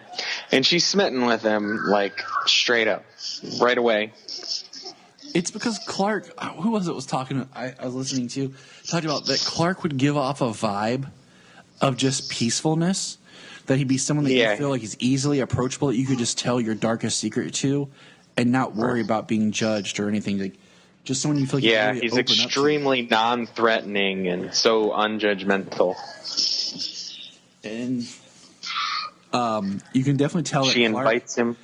Speaker 5: And she's smitten with him, like, straight up, right away.
Speaker 4: It's because Clark, who was it was talking, I was listening to, talked about that Clark would give off a vibe of just peacefulness, that he'd be someone that you feel like he's easily approachable, that you could just tell your darkest secret to and not worry about being judged or anything. Like, just someone you feel like you really
Speaker 5: he's
Speaker 4: open up to.
Speaker 5: extremely non-threatening and so unjudgmental.
Speaker 4: And you can definitely tell that
Speaker 5: She
Speaker 4: Clark,
Speaker 5: invites him.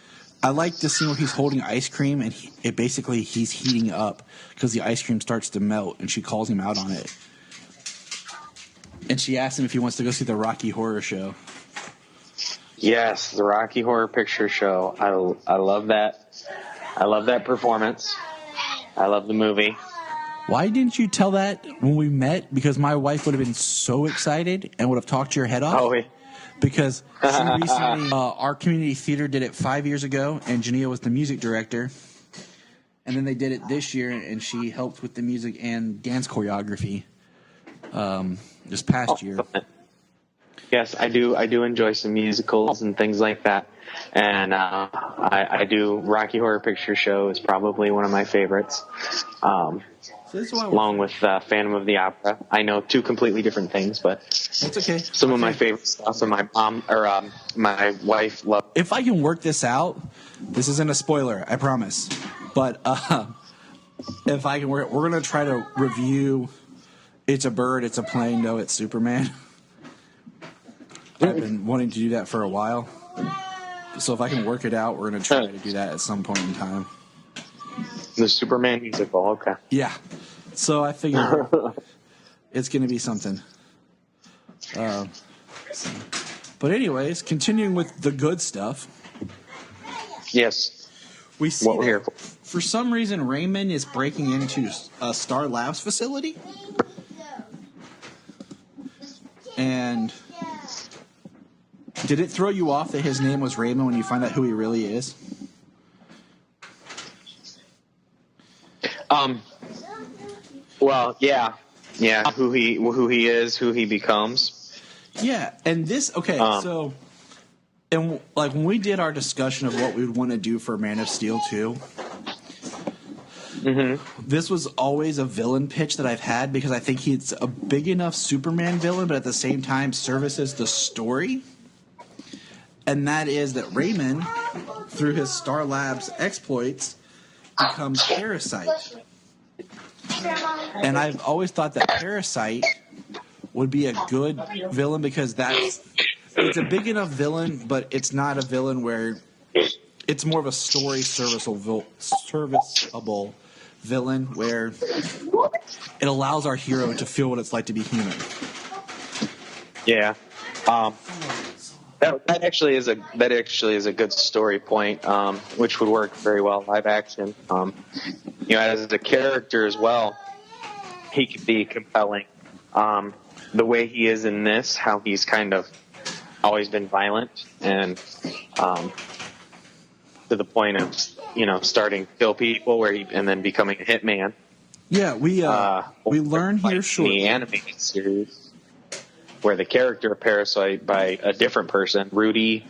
Speaker 4: I like the scene where he's holding ice cream and he's heating up because the ice cream starts to melt, and she calls him out on it. And she asks him if he wants to go see the Rocky Horror Show.
Speaker 5: Yes, the Rocky Horror Picture Show. I love that. I love that performance. I love the movie.
Speaker 4: Why didn't you tell that when we met? Because my wife would have been so excited and would have talked your head off.
Speaker 5: Oh, yeah.
Speaker 4: Because she recently, our community theater did it 5 years ago, and Junia was the music director. And then they did it this year, and she helped with the music and dance choreography this past year.
Speaker 5: Yes, I do enjoy some musicals and things like that. And I do. Rocky Horror Picture Show is probably one of my favorites.
Speaker 4: So this is why
Speaker 5: along with Phantom of the Opera. I know two completely different things, but
Speaker 4: it's okay.
Speaker 5: Some of my favorite stuff. So my mom or my wife loved.
Speaker 4: If I can work this out, this isn't a spoiler, I promise. But if I can work, we're gonna try to review. It's a bird. It's a plane. No, it's Superman. I've been wanting to do that for a while. So if I can work it out, we're gonna try to do that at some point in time.
Speaker 5: The Superman musical, okay.
Speaker 4: Yeah. So I figure it's going to be something. But anyways, continuing with the good stuff.
Speaker 5: Yes.
Speaker 4: We see
Speaker 5: what we're here
Speaker 4: for some reason Raymond is breaking into a Star Labs facility. And did it throw you off that his name was Raymond when you find out who he really is?
Speaker 5: Well, yeah, who he is, who he becomes.
Speaker 4: Yeah, and this so, and like when we did our discussion of what we would want to do for Man of Steel 2, this was always a villain pitch that I've had because I think he's a big enough Superman villain, but at the same time services the story. And that is that Raymond, through his Star Labs exploits, becomes Parasite. And I've always thought that Parasite would be a good villain because it's a big enough villain, but it's not a villain where it's more of a story serviceable villain where it allows our hero to feel what it's like to be human.
Speaker 5: Yeah. That actually is a good story point, which would work very well live action. As a character as well, he could be compelling. The way he is in this, how he's kind of always been violent and to the point of starting to kill people, and then becoming a hitman. Yeah,
Speaker 4: we learn here shortly.
Speaker 5: The animated series, where the character of Parasite by a different person, Rudy,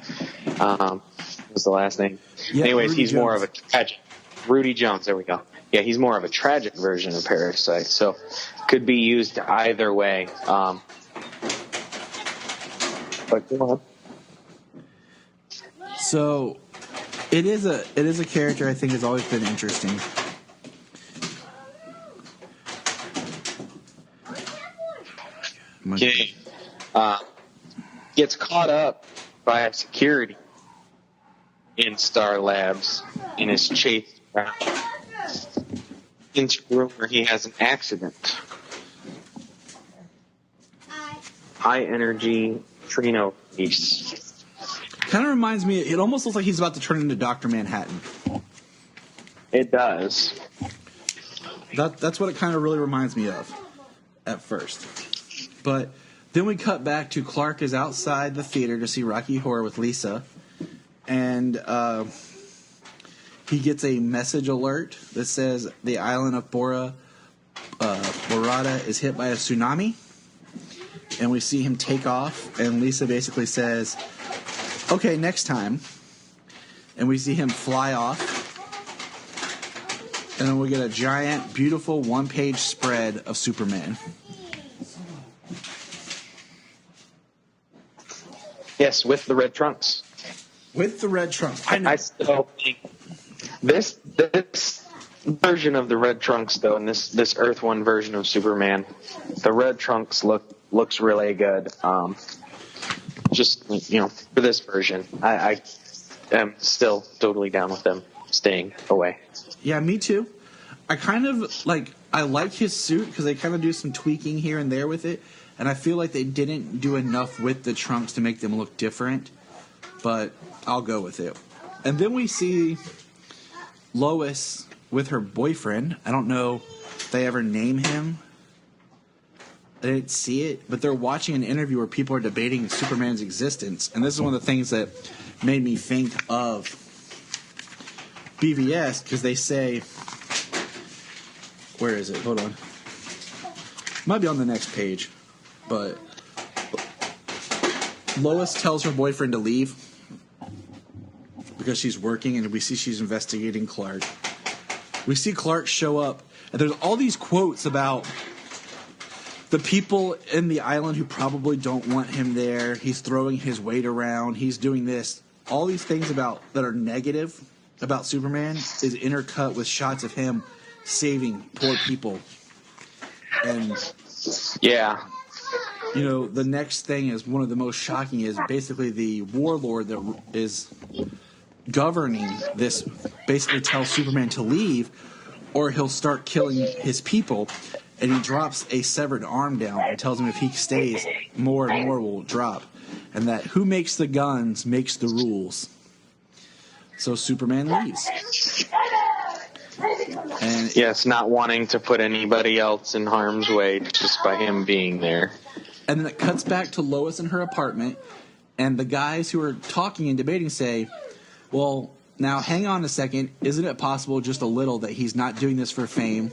Speaker 5: was the last name.
Speaker 4: Yeah,
Speaker 5: anyways,
Speaker 4: Rudy
Speaker 5: he's
Speaker 4: Jones.
Speaker 5: more of a tragic. Rudy Jones, there we go. Yeah, he's more of a tragic version of Parasite, so could be used either way. But go on.
Speaker 4: So it is a character I think has always been interesting.
Speaker 5: Okay. Gets caught up by a security in Star Labs and is chased around into a room where he has an accident. High energy Trino piece.
Speaker 4: Kind of reminds me. It almost looks like he's about to turn into Dr. Manhattan.
Speaker 5: It does.
Speaker 4: That's what it kind of really reminds me of at first. But then we cut back to Clark is outside the theater to see Rocky Horror with Lisa. And he gets a message alert that says the island of Bora is hit by a tsunami. And we see him take off. And Lisa basically says, okay, next time. And we see him fly off. And then we get a giant, beautiful one-page spread of Superman.
Speaker 5: Yes, with the red trunks.
Speaker 4: With the red trunks. I know.
Speaker 5: I still think this version of the red trunks, though, and this Earth One version of Superman, the red trunks looks really good. Just for this version, I am still totally down with them staying away.
Speaker 4: Yeah, me too. I like his suit because they kind of do some tweaking here and there with it, and I feel like they didn't do enough with the trunks to make them look different. but I'll go with it. And then we see Lois with her boyfriend. I don't know if they ever name him. I didn't see it, but they're watching an interview where people are debating Superman's existence. And this is one of the things that made me think of BVS, because they say, where is it? Hold on. Might be on the next page, but Lois tells her boyfriend to leave because she's working, and we see she's investigating Clark. We see Clark show up, and there's all these quotes about the people in the island who probably don't want him there. He's throwing his weight around. He's doing this. All these things about that are negative about Superman is intercut with shots of him saving poor people. And
Speaker 5: yeah,
Speaker 4: you know, the next thing is one of the most shocking is basically the warlord that is governing this basically tells Superman to leave or he'll start killing his people, and he drops a severed arm down and tells him if he stays, more and more will drop, and that who makes the guns makes the rules. So Superman leaves. And
Speaker 5: yes, not wanting to put anybody else in harm's way just by him being there.
Speaker 4: And then it cuts back to Lois in her apartment, and the guys who are talking and debating say, well, now hang on a second, isn't it possible just a little that he's not doing this for fame?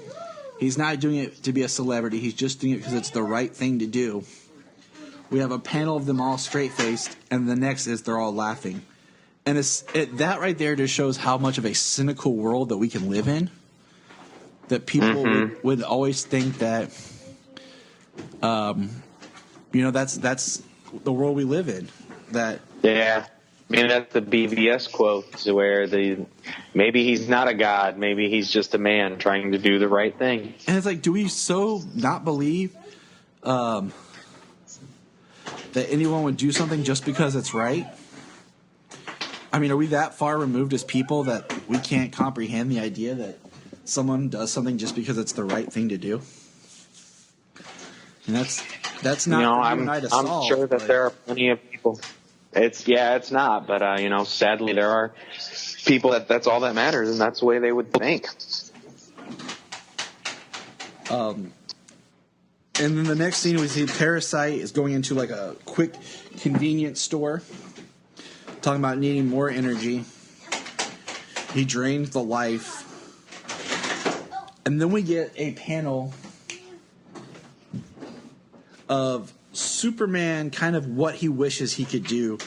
Speaker 4: He's not doing it to be a celebrity, he's just doing it because it's the right thing to do. We have a panel of them all straight-faced, and the next is they're all laughing. And that right there just shows how much of a cynical world that we can live in. That people would always think that, that's the world we live in. That
Speaker 5: yeah, I mean that's the BVS quote where maybe he's not a god, maybe he's just a man trying to do the right thing.
Speaker 4: And it's like, do we so not believe that anyone would do something just because it's right? I mean, are we that far removed as people that we can't comprehend the idea that someone does something just because it's the right thing to do? And that's not
Speaker 5: I'm sure that there are plenty of people. It's not, but sadly there are people that's all that matters, and that's the way they would think.
Speaker 4: And then the next scene we see Parasite is going into like a quick convenience store, talking about needing more energy. He drains the life. And then we get a panel of Superman, kind of what he wishes he could do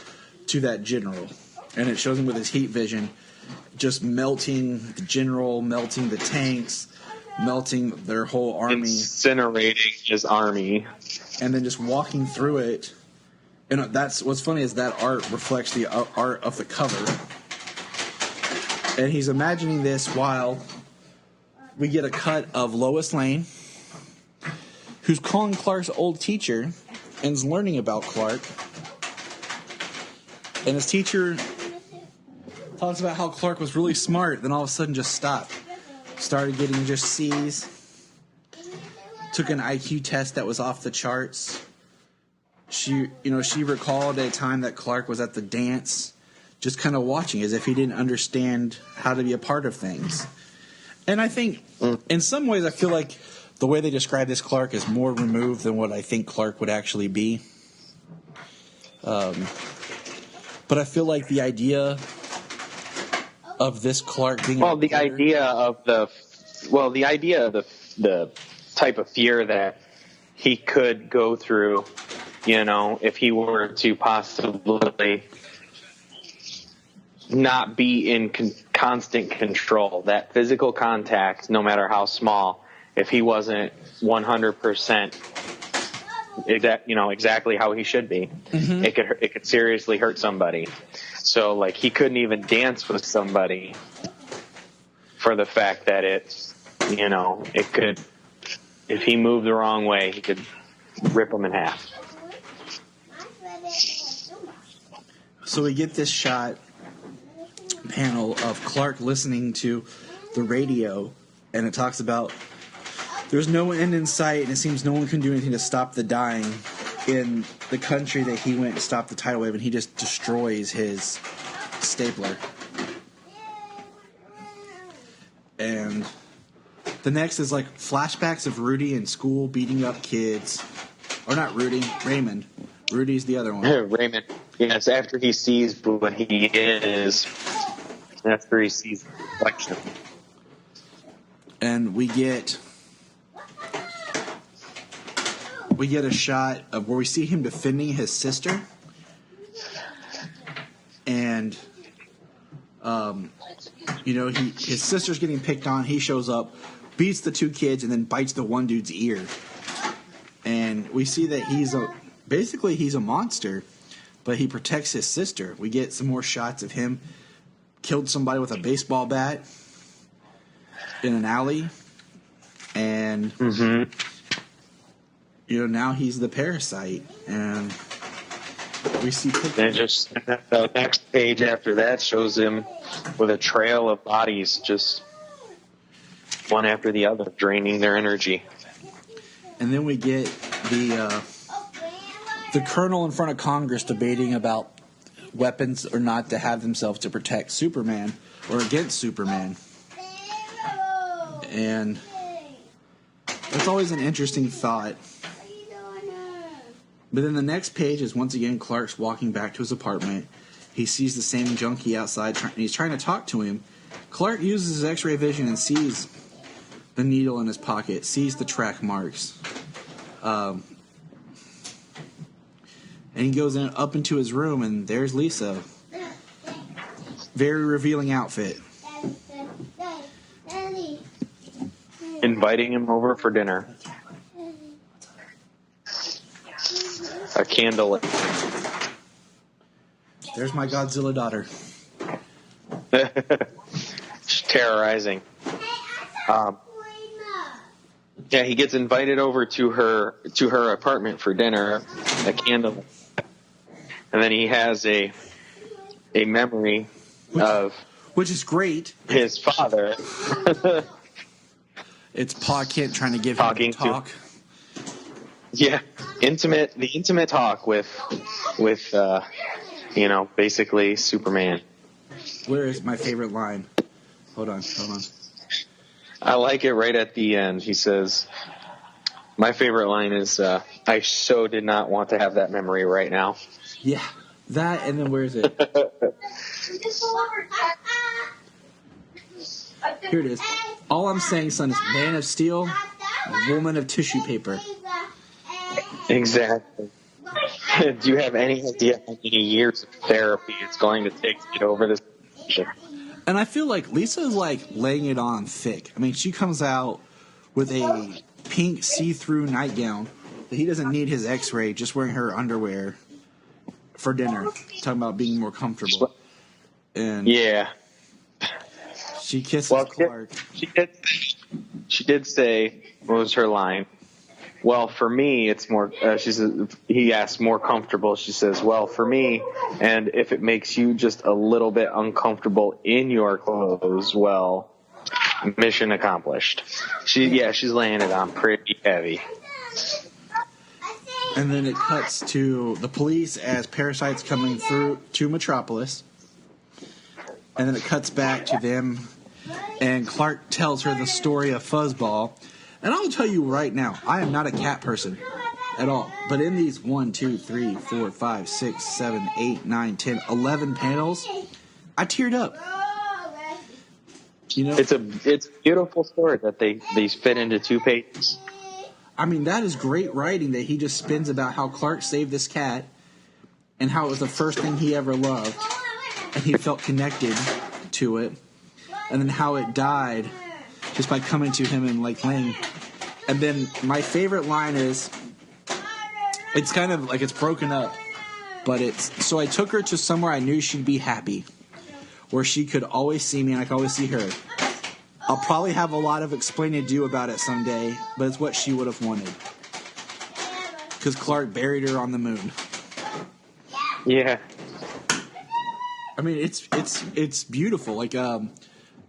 Speaker 4: to that general. And it shows him with his heat vision, just melting the general, melting the tanks, melting their whole army.
Speaker 5: Incinerating his army.
Speaker 4: And then just walking through it. And that's what's funny is that art reflects the art of the cover. And he's imagining this while we get a cut of Lois Lane, who's calling Clark's old teacher and is learning about Clark. And his teacher talks about how Clark was really smart, then all of a sudden just stopped. Started getting just C's. Took an IQ test that was off the charts. She recalled a time that Clark was at the dance, just kind of watching as if he didn't understand how to be a part of things. And I think, in some ways, I feel like the way they describe this Clark is more removed than what I think Clark would actually be. But I feel like the idea of this Clark being
Speaker 5: the idea of the type of fear that he could go through, if he were to possibly not be in constant control, that physical contact, no matter how small, if he wasn't 100% exactly how he should be, it could seriously hurt somebody. So like he couldn't even dance with somebody for the fact that it could, if he moved the wrong way, he could rip him in half.
Speaker 4: So we get this panel of Clark listening to the radio, and it talks about there's no end in sight, and it seems no one can do anything to stop the dying. in the country that he went and stopped the tidal wave, and he just destroys his stapler. And the next is like flashbacks of Rudy in school beating up kids. Or not Rudy, Raymond. Rudy's the other one.
Speaker 5: Raymond. Yes, after he sees what he is, after he sees the reflection.
Speaker 4: And we get a shot of where we see him defending his sister. And, his sister's getting picked on. He shows up, beats the two kids, and then bites the one dude's ear. And we see that he's a monster, but he protects his sister. We get some more shots of him killed somebody with a baseball bat in an alley. And, now he's the parasite. And we see pictures.
Speaker 5: And just the next page after that shows him with a trail of bodies, just one after the other, draining their energy.
Speaker 4: And then we get the colonel in front of Congress debating about weapons or not to have themselves to protect Superman or against Superman. And that's always an interesting thought. But then the next page is once again Clark's walking back to his apartment. He sees the same junkie outside, and he's trying to talk to him. Clark uses his X-ray vision and sees the needle in his pocket, sees the track marks. And he goes up into his room, and there's Lisa. Very revealing outfit.
Speaker 5: Inviting him over for dinner. A candle.
Speaker 4: There's my Godzilla daughter.
Speaker 5: She's terrorizing. Yeah, he gets invited over to her apartment for dinner, a candle, and then he has a memory of
Speaker 4: which is great.
Speaker 5: His father.
Speaker 4: It's Pa Kent trying to give
Speaker 5: Talking
Speaker 4: him a talk.
Speaker 5: Yeah, the intimate talk with basically Superman.
Speaker 4: Where is my favorite line? Hold on.
Speaker 5: I like it right at the end. He says, my favorite line is, I so did not want to have that memory right now.
Speaker 4: Yeah, that, and then where is it? Here it is. All I'm saying, son, is man of steel, woman of tissue paper.
Speaker 5: Exactly. Do you have any idea how many years of therapy it's going to take to get over this?
Speaker 4: And I feel like Lisa is like laying it on thick. I mean, she comes out with a pink see-through nightgown that he doesn't need his X-ray, just wearing her underwear for dinner. Talking about being more comfortable. And
Speaker 5: yeah.
Speaker 4: She kisses Clark.
Speaker 5: She did say, what was her line? Well, for me, it's more, she says, he asked more comfortable. She says, well, for me, and if it makes you just a little bit uncomfortable in your clothes, well, mission accomplished. She's laying it on pretty heavy.
Speaker 4: And then it cuts to the police as parasites coming through to Metropolis. And then it cuts back to them, and Clark tells her the story of Fuzzball. And I'll tell you right now, I am not a cat person at all. But in these 1, 2, 3, 4, 5, 6, 7, 8, 9, 10, 11 panels, I teared up.
Speaker 5: It's a beautiful story that they fit into 2 pages.
Speaker 4: I mean, that is great writing that he just spins about how Clark saved this cat and how it was the first thing he ever loved. And he felt connected to it. And then how it died just by coming to him and like laying. And then my favorite line is, it's kind of like it's broken up, but it's, so I took her to somewhere I knew she'd be happy, where she could always see me and I could always see her. I'll probably have a lot of explaining to do about it someday, but it's what she would have wanted. Because Clark buried her on the moon.
Speaker 5: Yeah.
Speaker 4: I mean, it's beautiful. Like,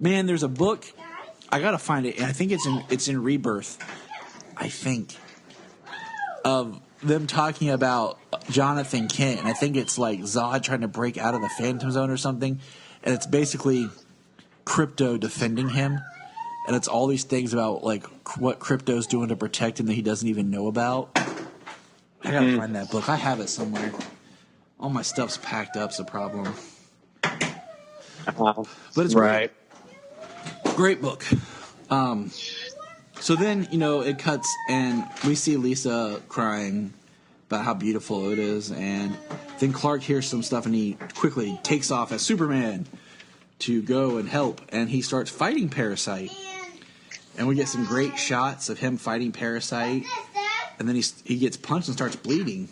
Speaker 4: man, there's a book. I gotta find it. And I think it's in Rebirth. I think of them talking about Jonathan Kent, and I think it's like Zod trying to break out of the Phantom Zone or something, and it's basically Krypto defending him, and it's all these things about like what Krypto's doing to protect him that he doesn't even know about. I gotta find that book. I have it somewhere. All my stuff's packed up's a problem. But it's
Speaker 5: right.
Speaker 4: Great book. So then, it cuts and we see Lisa crying about how beautiful it is. And then Clark hears some stuff and he quickly takes off as Superman to go and help. And he starts fighting Parasite. And we get some great shots of him fighting Parasite. And then he gets punched and starts bleeding.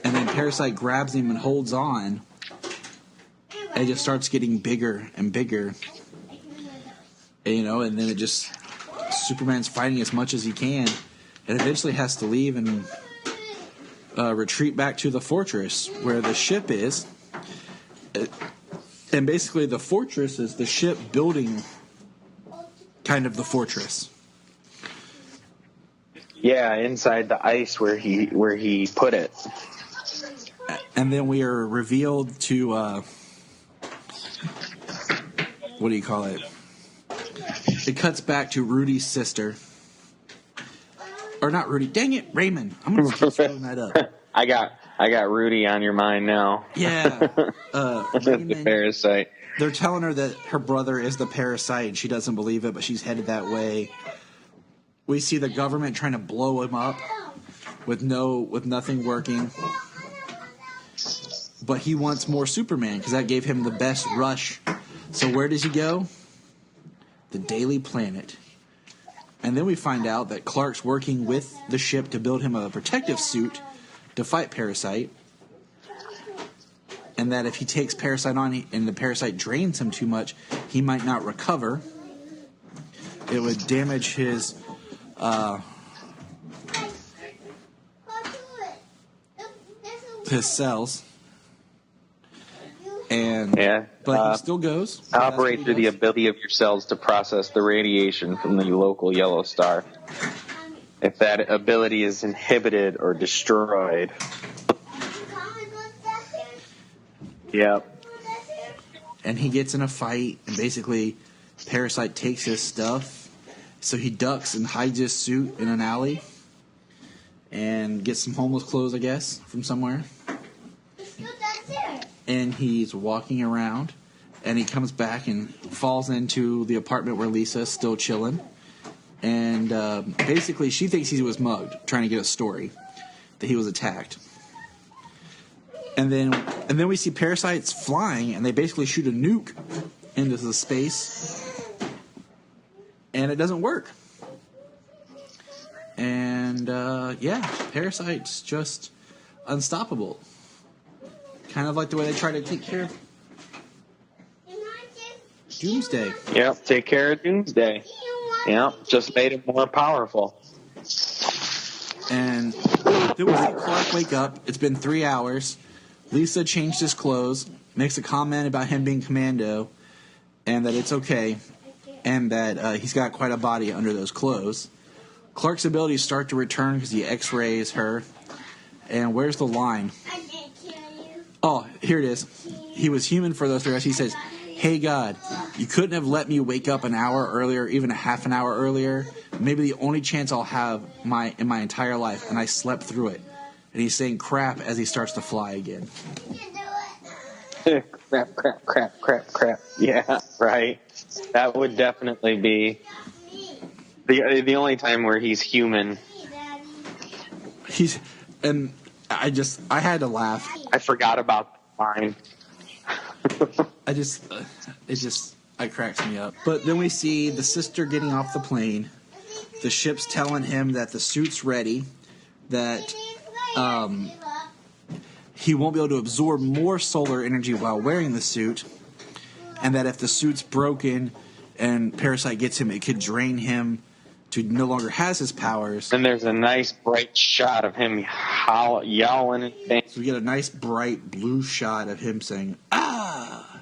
Speaker 4: And then Parasite grabs him and holds on. And it just starts getting bigger and bigger. And then it just... Superman's fighting as much as he can, and eventually has to leave and retreat back to the fortress where the ship is. And basically, the fortress is the ship building kind of the fortress.
Speaker 5: Yeah, inside the ice where he put it.
Speaker 4: And then we are revealed to what do you call it? It cuts back to Rudy's sister. Or not Rudy. Dang it, Raymond. I'm going to keep throwing that up.
Speaker 5: I got Rudy on your mind now.
Speaker 4: Yeah. Raymond,
Speaker 5: the Parasite.
Speaker 4: They're telling her that her brother is the Parasite, and she doesn't believe it, but she's headed that way. We see the government trying to blow him up with nothing working. But he wants more Superman, because that gave him the best rush. So where does he go? The Daily Planet. And then we find out that Clark's working with the ship to build him a protective suit to fight Parasite. And that if he takes Parasite on and the Parasite drains him too much, he might not recover. It would damage his cells. But he still goes.
Speaker 5: Operate through the ability of your cells to process the radiation from the local yellow star. If that ability is inhibited or destroyed. Yep.
Speaker 4: And he gets in a fight, and basically Parasite takes his stuff. So he ducks and hides his suit in an alley. And gets some homeless clothes, I guess, from somewhere. And he's walking around, and he comes back and falls into the apartment where Lisa's still chilling. And basically, she thinks he was mugged, trying to get a story that he was attacked. And then we see parasites flying, and they basically shoot a nuke into the space, and it doesn't work. And Parasite's just unstoppable. Kind of like the way they try to take care of Doomsday.
Speaker 5: Yep, take care of Doomsday. Yep, just made him more powerful.
Speaker 4: And then we see Clark wake up. It's been 3 hours. Lisa changed his clothes, makes a comment about him being commando, and that it's okay, and that he's got quite a body under those clothes. Clark's abilities start to return because he X-rays her. And where's the line? Oh, here it is. He was human for those 3 hours. He says, "Hey God, you couldn't have let me wake up an hour earlier, even a half an hour earlier. Maybe the only chance I'll have in my entire life, and I slept through it." And he's saying crap as he starts to fly again.
Speaker 5: crap. Yeah, right. That would definitely be the only time where he's human.
Speaker 4: I had to laugh.
Speaker 5: I forgot about the line.
Speaker 4: It cracks me up. But then we see the sister getting off the plane. The ship's telling him that the suit's ready, that he won't be able to absorb more solar energy while wearing the suit, and that if the suit's broken and Parasite gets him, it could drain him to no longer has his powers.
Speaker 5: And there's a nice bright shot of him yowling and things.
Speaker 4: So we get a nice bright blue shot of him saying, "Ah!"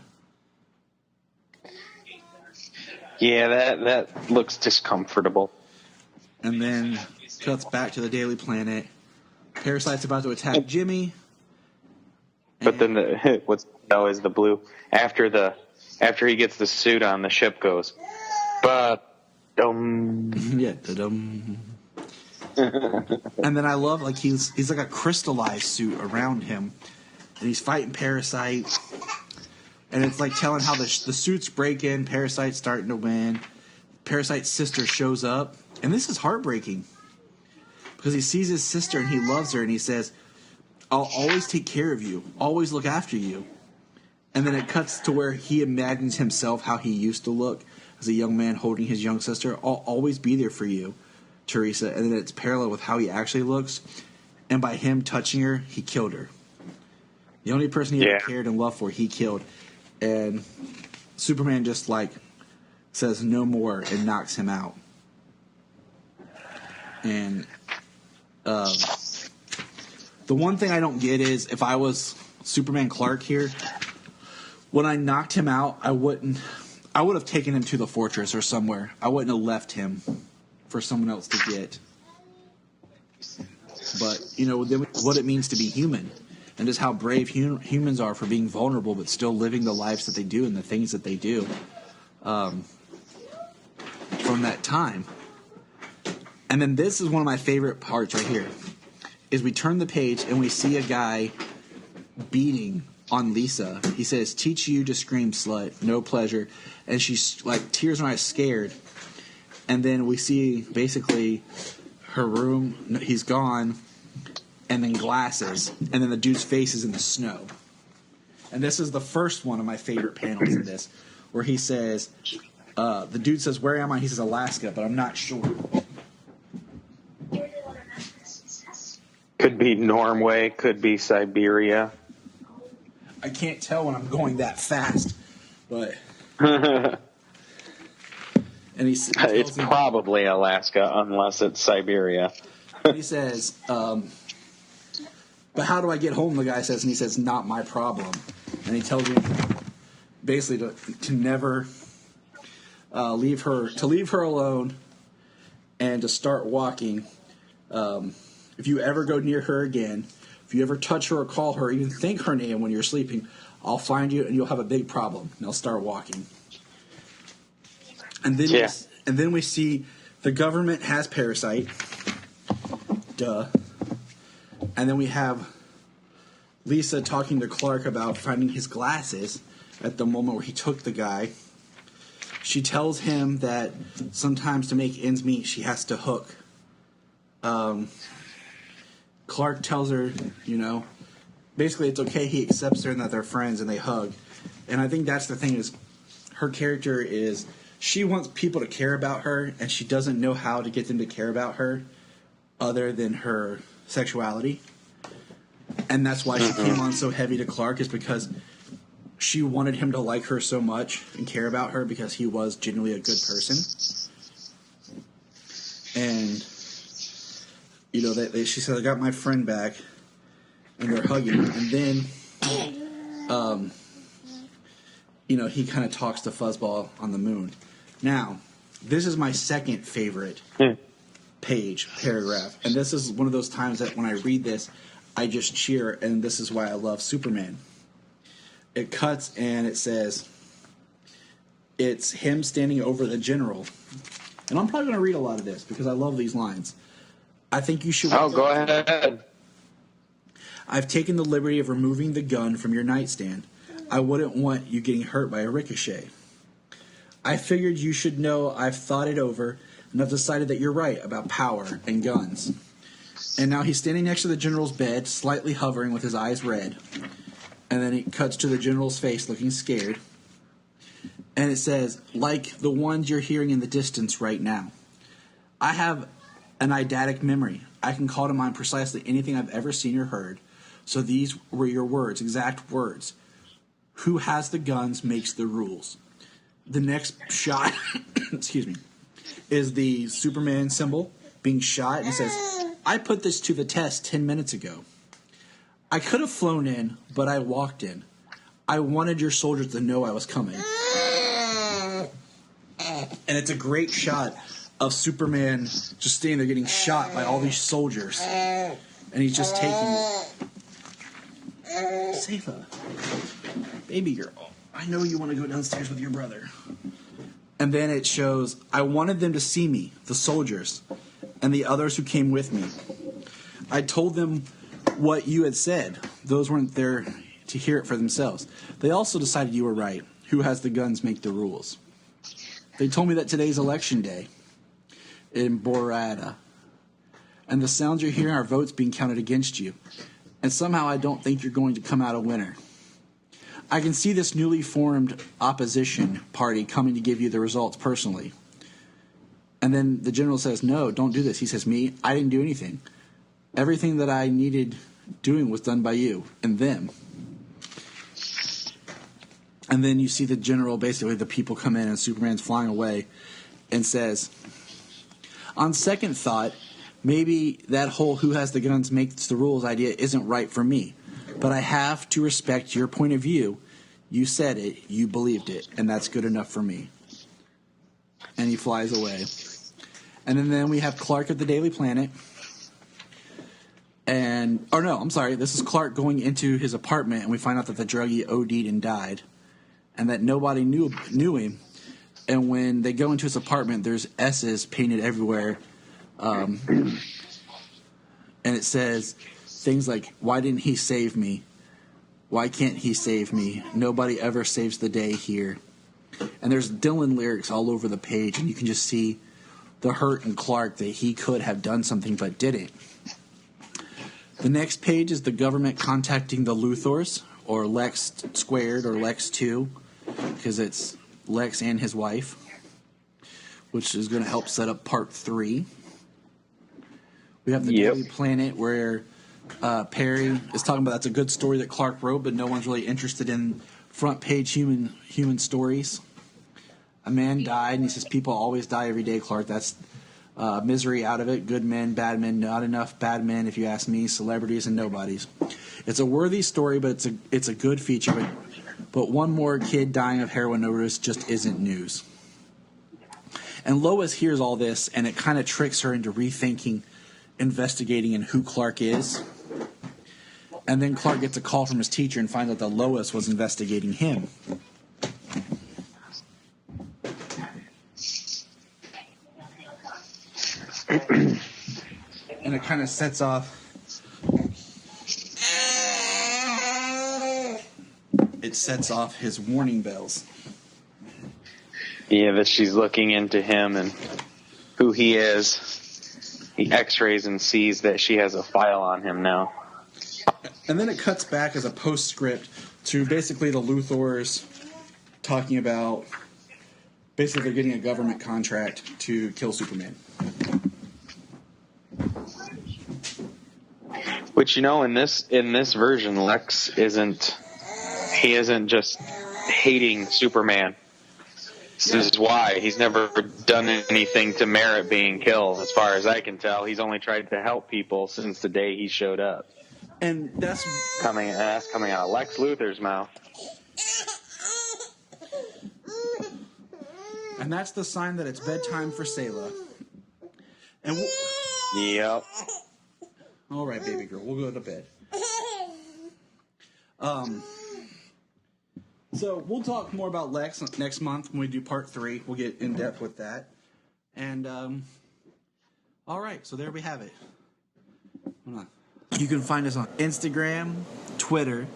Speaker 5: Yeah, that looks discomfortable.
Speaker 4: And then cuts back to the Daily Planet. Parasite's about to attack Jimmy.
Speaker 5: But then is the blue after he gets the suit on, the ship goes, but
Speaker 4: yeah, da-dum. And then I love like he's like a crystallized suit around him, and he's fighting Parasite, and it's like telling how the suits break in. Parasite's starting to win. Parasite's sister shows up, and this is heartbreaking because he sees his sister and he loves her, and he says, I'll always take care of you, always look after you. And then it cuts to where he imagines himself how he used to look as a young man holding his young sister. I'll always be there for you, Teresa. And then it's parallel with how he actually looks. And by him touching her, he killed her. The only person he ever cared and loved for, he killed. And Superman just like says no more and knocks him out. And the one thing I don't get is if I was Superman Clark here, when I knocked him out, I would have taken him to the fortress or somewhere. I wouldn't have left him for someone else to get. But, what it means to be human and just how brave humans are for being vulnerable but still living the lives that they do and the things that they do from that time. And then this is one of my favorite parts right here. Is we turn the page and we see a guy beating on Lisa. He says, teach you to scream, slut, no pleasure. And she's like, tears in her eyes, scared. And then we see basically her room, he's gone, and then glasses. And then the dude's face is in the snow. And this is the first one of my favorite panels in this, where he says, the dude says, where am I? He says, Alaska, but I'm not sure.
Speaker 5: Could be Norway, could be Siberia.
Speaker 4: I can't tell when I'm going that fast, but and
Speaker 5: it's probably Alaska unless it's Siberia.
Speaker 4: He says, but how do I get home? The guy says, and he says, not my problem. And he tells him basically to never leave her alone, and to start walking. If you ever go near her again, if you ever touch her or call her, or even think her name when you're sleeping, I'll find you and you'll have a big problem. And I'll start walking. And then we see the government has Parasite. Duh. And then we have Lisa talking to Clark about finding his glasses at the moment where he took the guy. She tells him that sometimes to make ends meet, she has to hook. Clark tells her, basically it's okay, he accepts her and that they're friends and they hug. And I think that's the thing is her character is she wants people to care about her and she doesn't know how to get them to care about her other than her sexuality. And that's why she came on so heavy to Clark, is because she wanted him to like her so much and care about her because he was genuinely a good person. And she said, I got my friend back, and they're hugging. And then, he kind of talks to Fuzzball on the moon. Now, this is my second favorite paragraph. And this is one of those times that when I read this, I just cheer, and this is why I love Superman. It cuts, and it says, it's him standing over the general. And I'm probably going to read a lot of this because I love these lines. I think you should...
Speaker 5: Oh, go ahead.
Speaker 4: I've taken the liberty of removing the gun from your nightstand. I wouldn't want you getting hurt by a ricochet. I figured you should know I've thought it over, and I've decided that you're right about power and guns. And now he's standing next to the general's bed, slightly hovering with his eyes red. And then it cuts to the general's face looking scared. And it says, like the ones you're hearing in the distance right now. I have an eidetic memory. I can call to mind precisely anything I've ever seen or heard. So these were your words, exact words. Who has the guns makes the rules. The next shot, excuse me, is the Superman symbol being shot, and it says, I put this to the test 10 minutes ago. I could have flown in, but I walked in. I wanted your soldiers to know I was coming. And it's a great shot of Superman just standing there getting shot by all these soldiers. And he's just taking Safa, baby girl, I know you want to go downstairs with your brother. And then it shows, I wanted them to see me, the soldiers, and the others who came with me. I told them what you had said. Those weren't there to hear it for themselves. They also decided you were right. Who has the guns make the rules. They told me that today's election day in Borada. And the sounds you're hearing are votes being counted against you. And somehow I don't think you're going to come out a winner. I can see this newly formed opposition party coming to give you the results personally. And then the general says, no, don't do this. He says, me, I didn't do anything. Everything that I needed doing was done by you and them. And then you see the general, basically the people come in and Superman's flying away and says, on second thought, maybe that whole who has the guns makes the rules idea isn't right for me. But I have to respect your point of view. You said it, you believed it, and that's good enough for me. And he flies away. And then we have Clark at the Daily Planet. This is Clark going into his apartment, and we find out that the druggie OD'd and died. And that nobody knew him. And when they go into his apartment, there's S's painted everywhere. And it says things like, why didn't he save me? Why can't he save me? Nobody ever saves the day here. And there's Dylan lyrics all over the page, and you can just see the hurt in Clark that he could have done something but didn't. The next page is the government contacting the Luthors, or Lex Squared, or Lex 2, because it's Lex and his wife, which is going to help set up part 3. We have the Daily Planet where Perry is talking about that's a good story that Clark wrote, but no one's really interested in front page human stories. A man died, and he says people always die every day, Clark. That's misery out of it. Good men, bad men, not enough bad men, if you ask me. Celebrities and nobodies. It's a worthy story, but it's a good feature. But one more kid dying of heroin overdose just isn't news. And Lois hears all this, and it kind of tricks her into rethinking, investigating in who Clark is. And then Clark gets a call from his teacher and finds out that Lois was investigating him. And it kind of sets off... It sets off his warning bells.
Speaker 5: Yeah, that she's looking into him and who he is. He x-rays and sees that she has a file on him now.
Speaker 4: And then it cuts back as a postscript to basically the Luthors talking about basically they're getting a government contract to kill Superman.
Speaker 5: Which, in this version, Lex isn't just hating Superman. This is why he's never done anything to merit being killed, as far as I can tell. He's only tried to help people since the day he showed up.
Speaker 4: And that's
Speaker 5: coming out of Lex Luthor's mouth.
Speaker 4: And that's the sign that it's bedtime for Selah. And
Speaker 5: Yep.
Speaker 4: All right, baby girl, we'll go to bed. So we'll talk more about Lex next month when we do part 3. We'll get in depth with that. And all right, so there we have it. You can find us on Instagram, Twitter,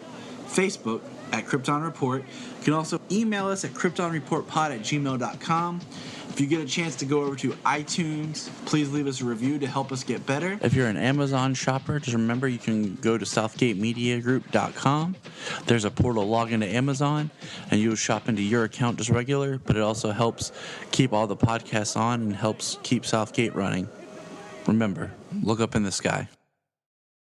Speaker 4: Facebook at Krypton Report. You can also email us at kryptonreportpod@gmail.com. If you get a chance to go over to iTunes, please leave us a review to help us get better. If you're an Amazon shopper, just remember you can go to southgatemediagroup.com. There's a portal log into Amazon, and you'll shop into your account just regular, but it also helps keep all the podcasts on and helps keep Southgate running. Remember, look up in the sky.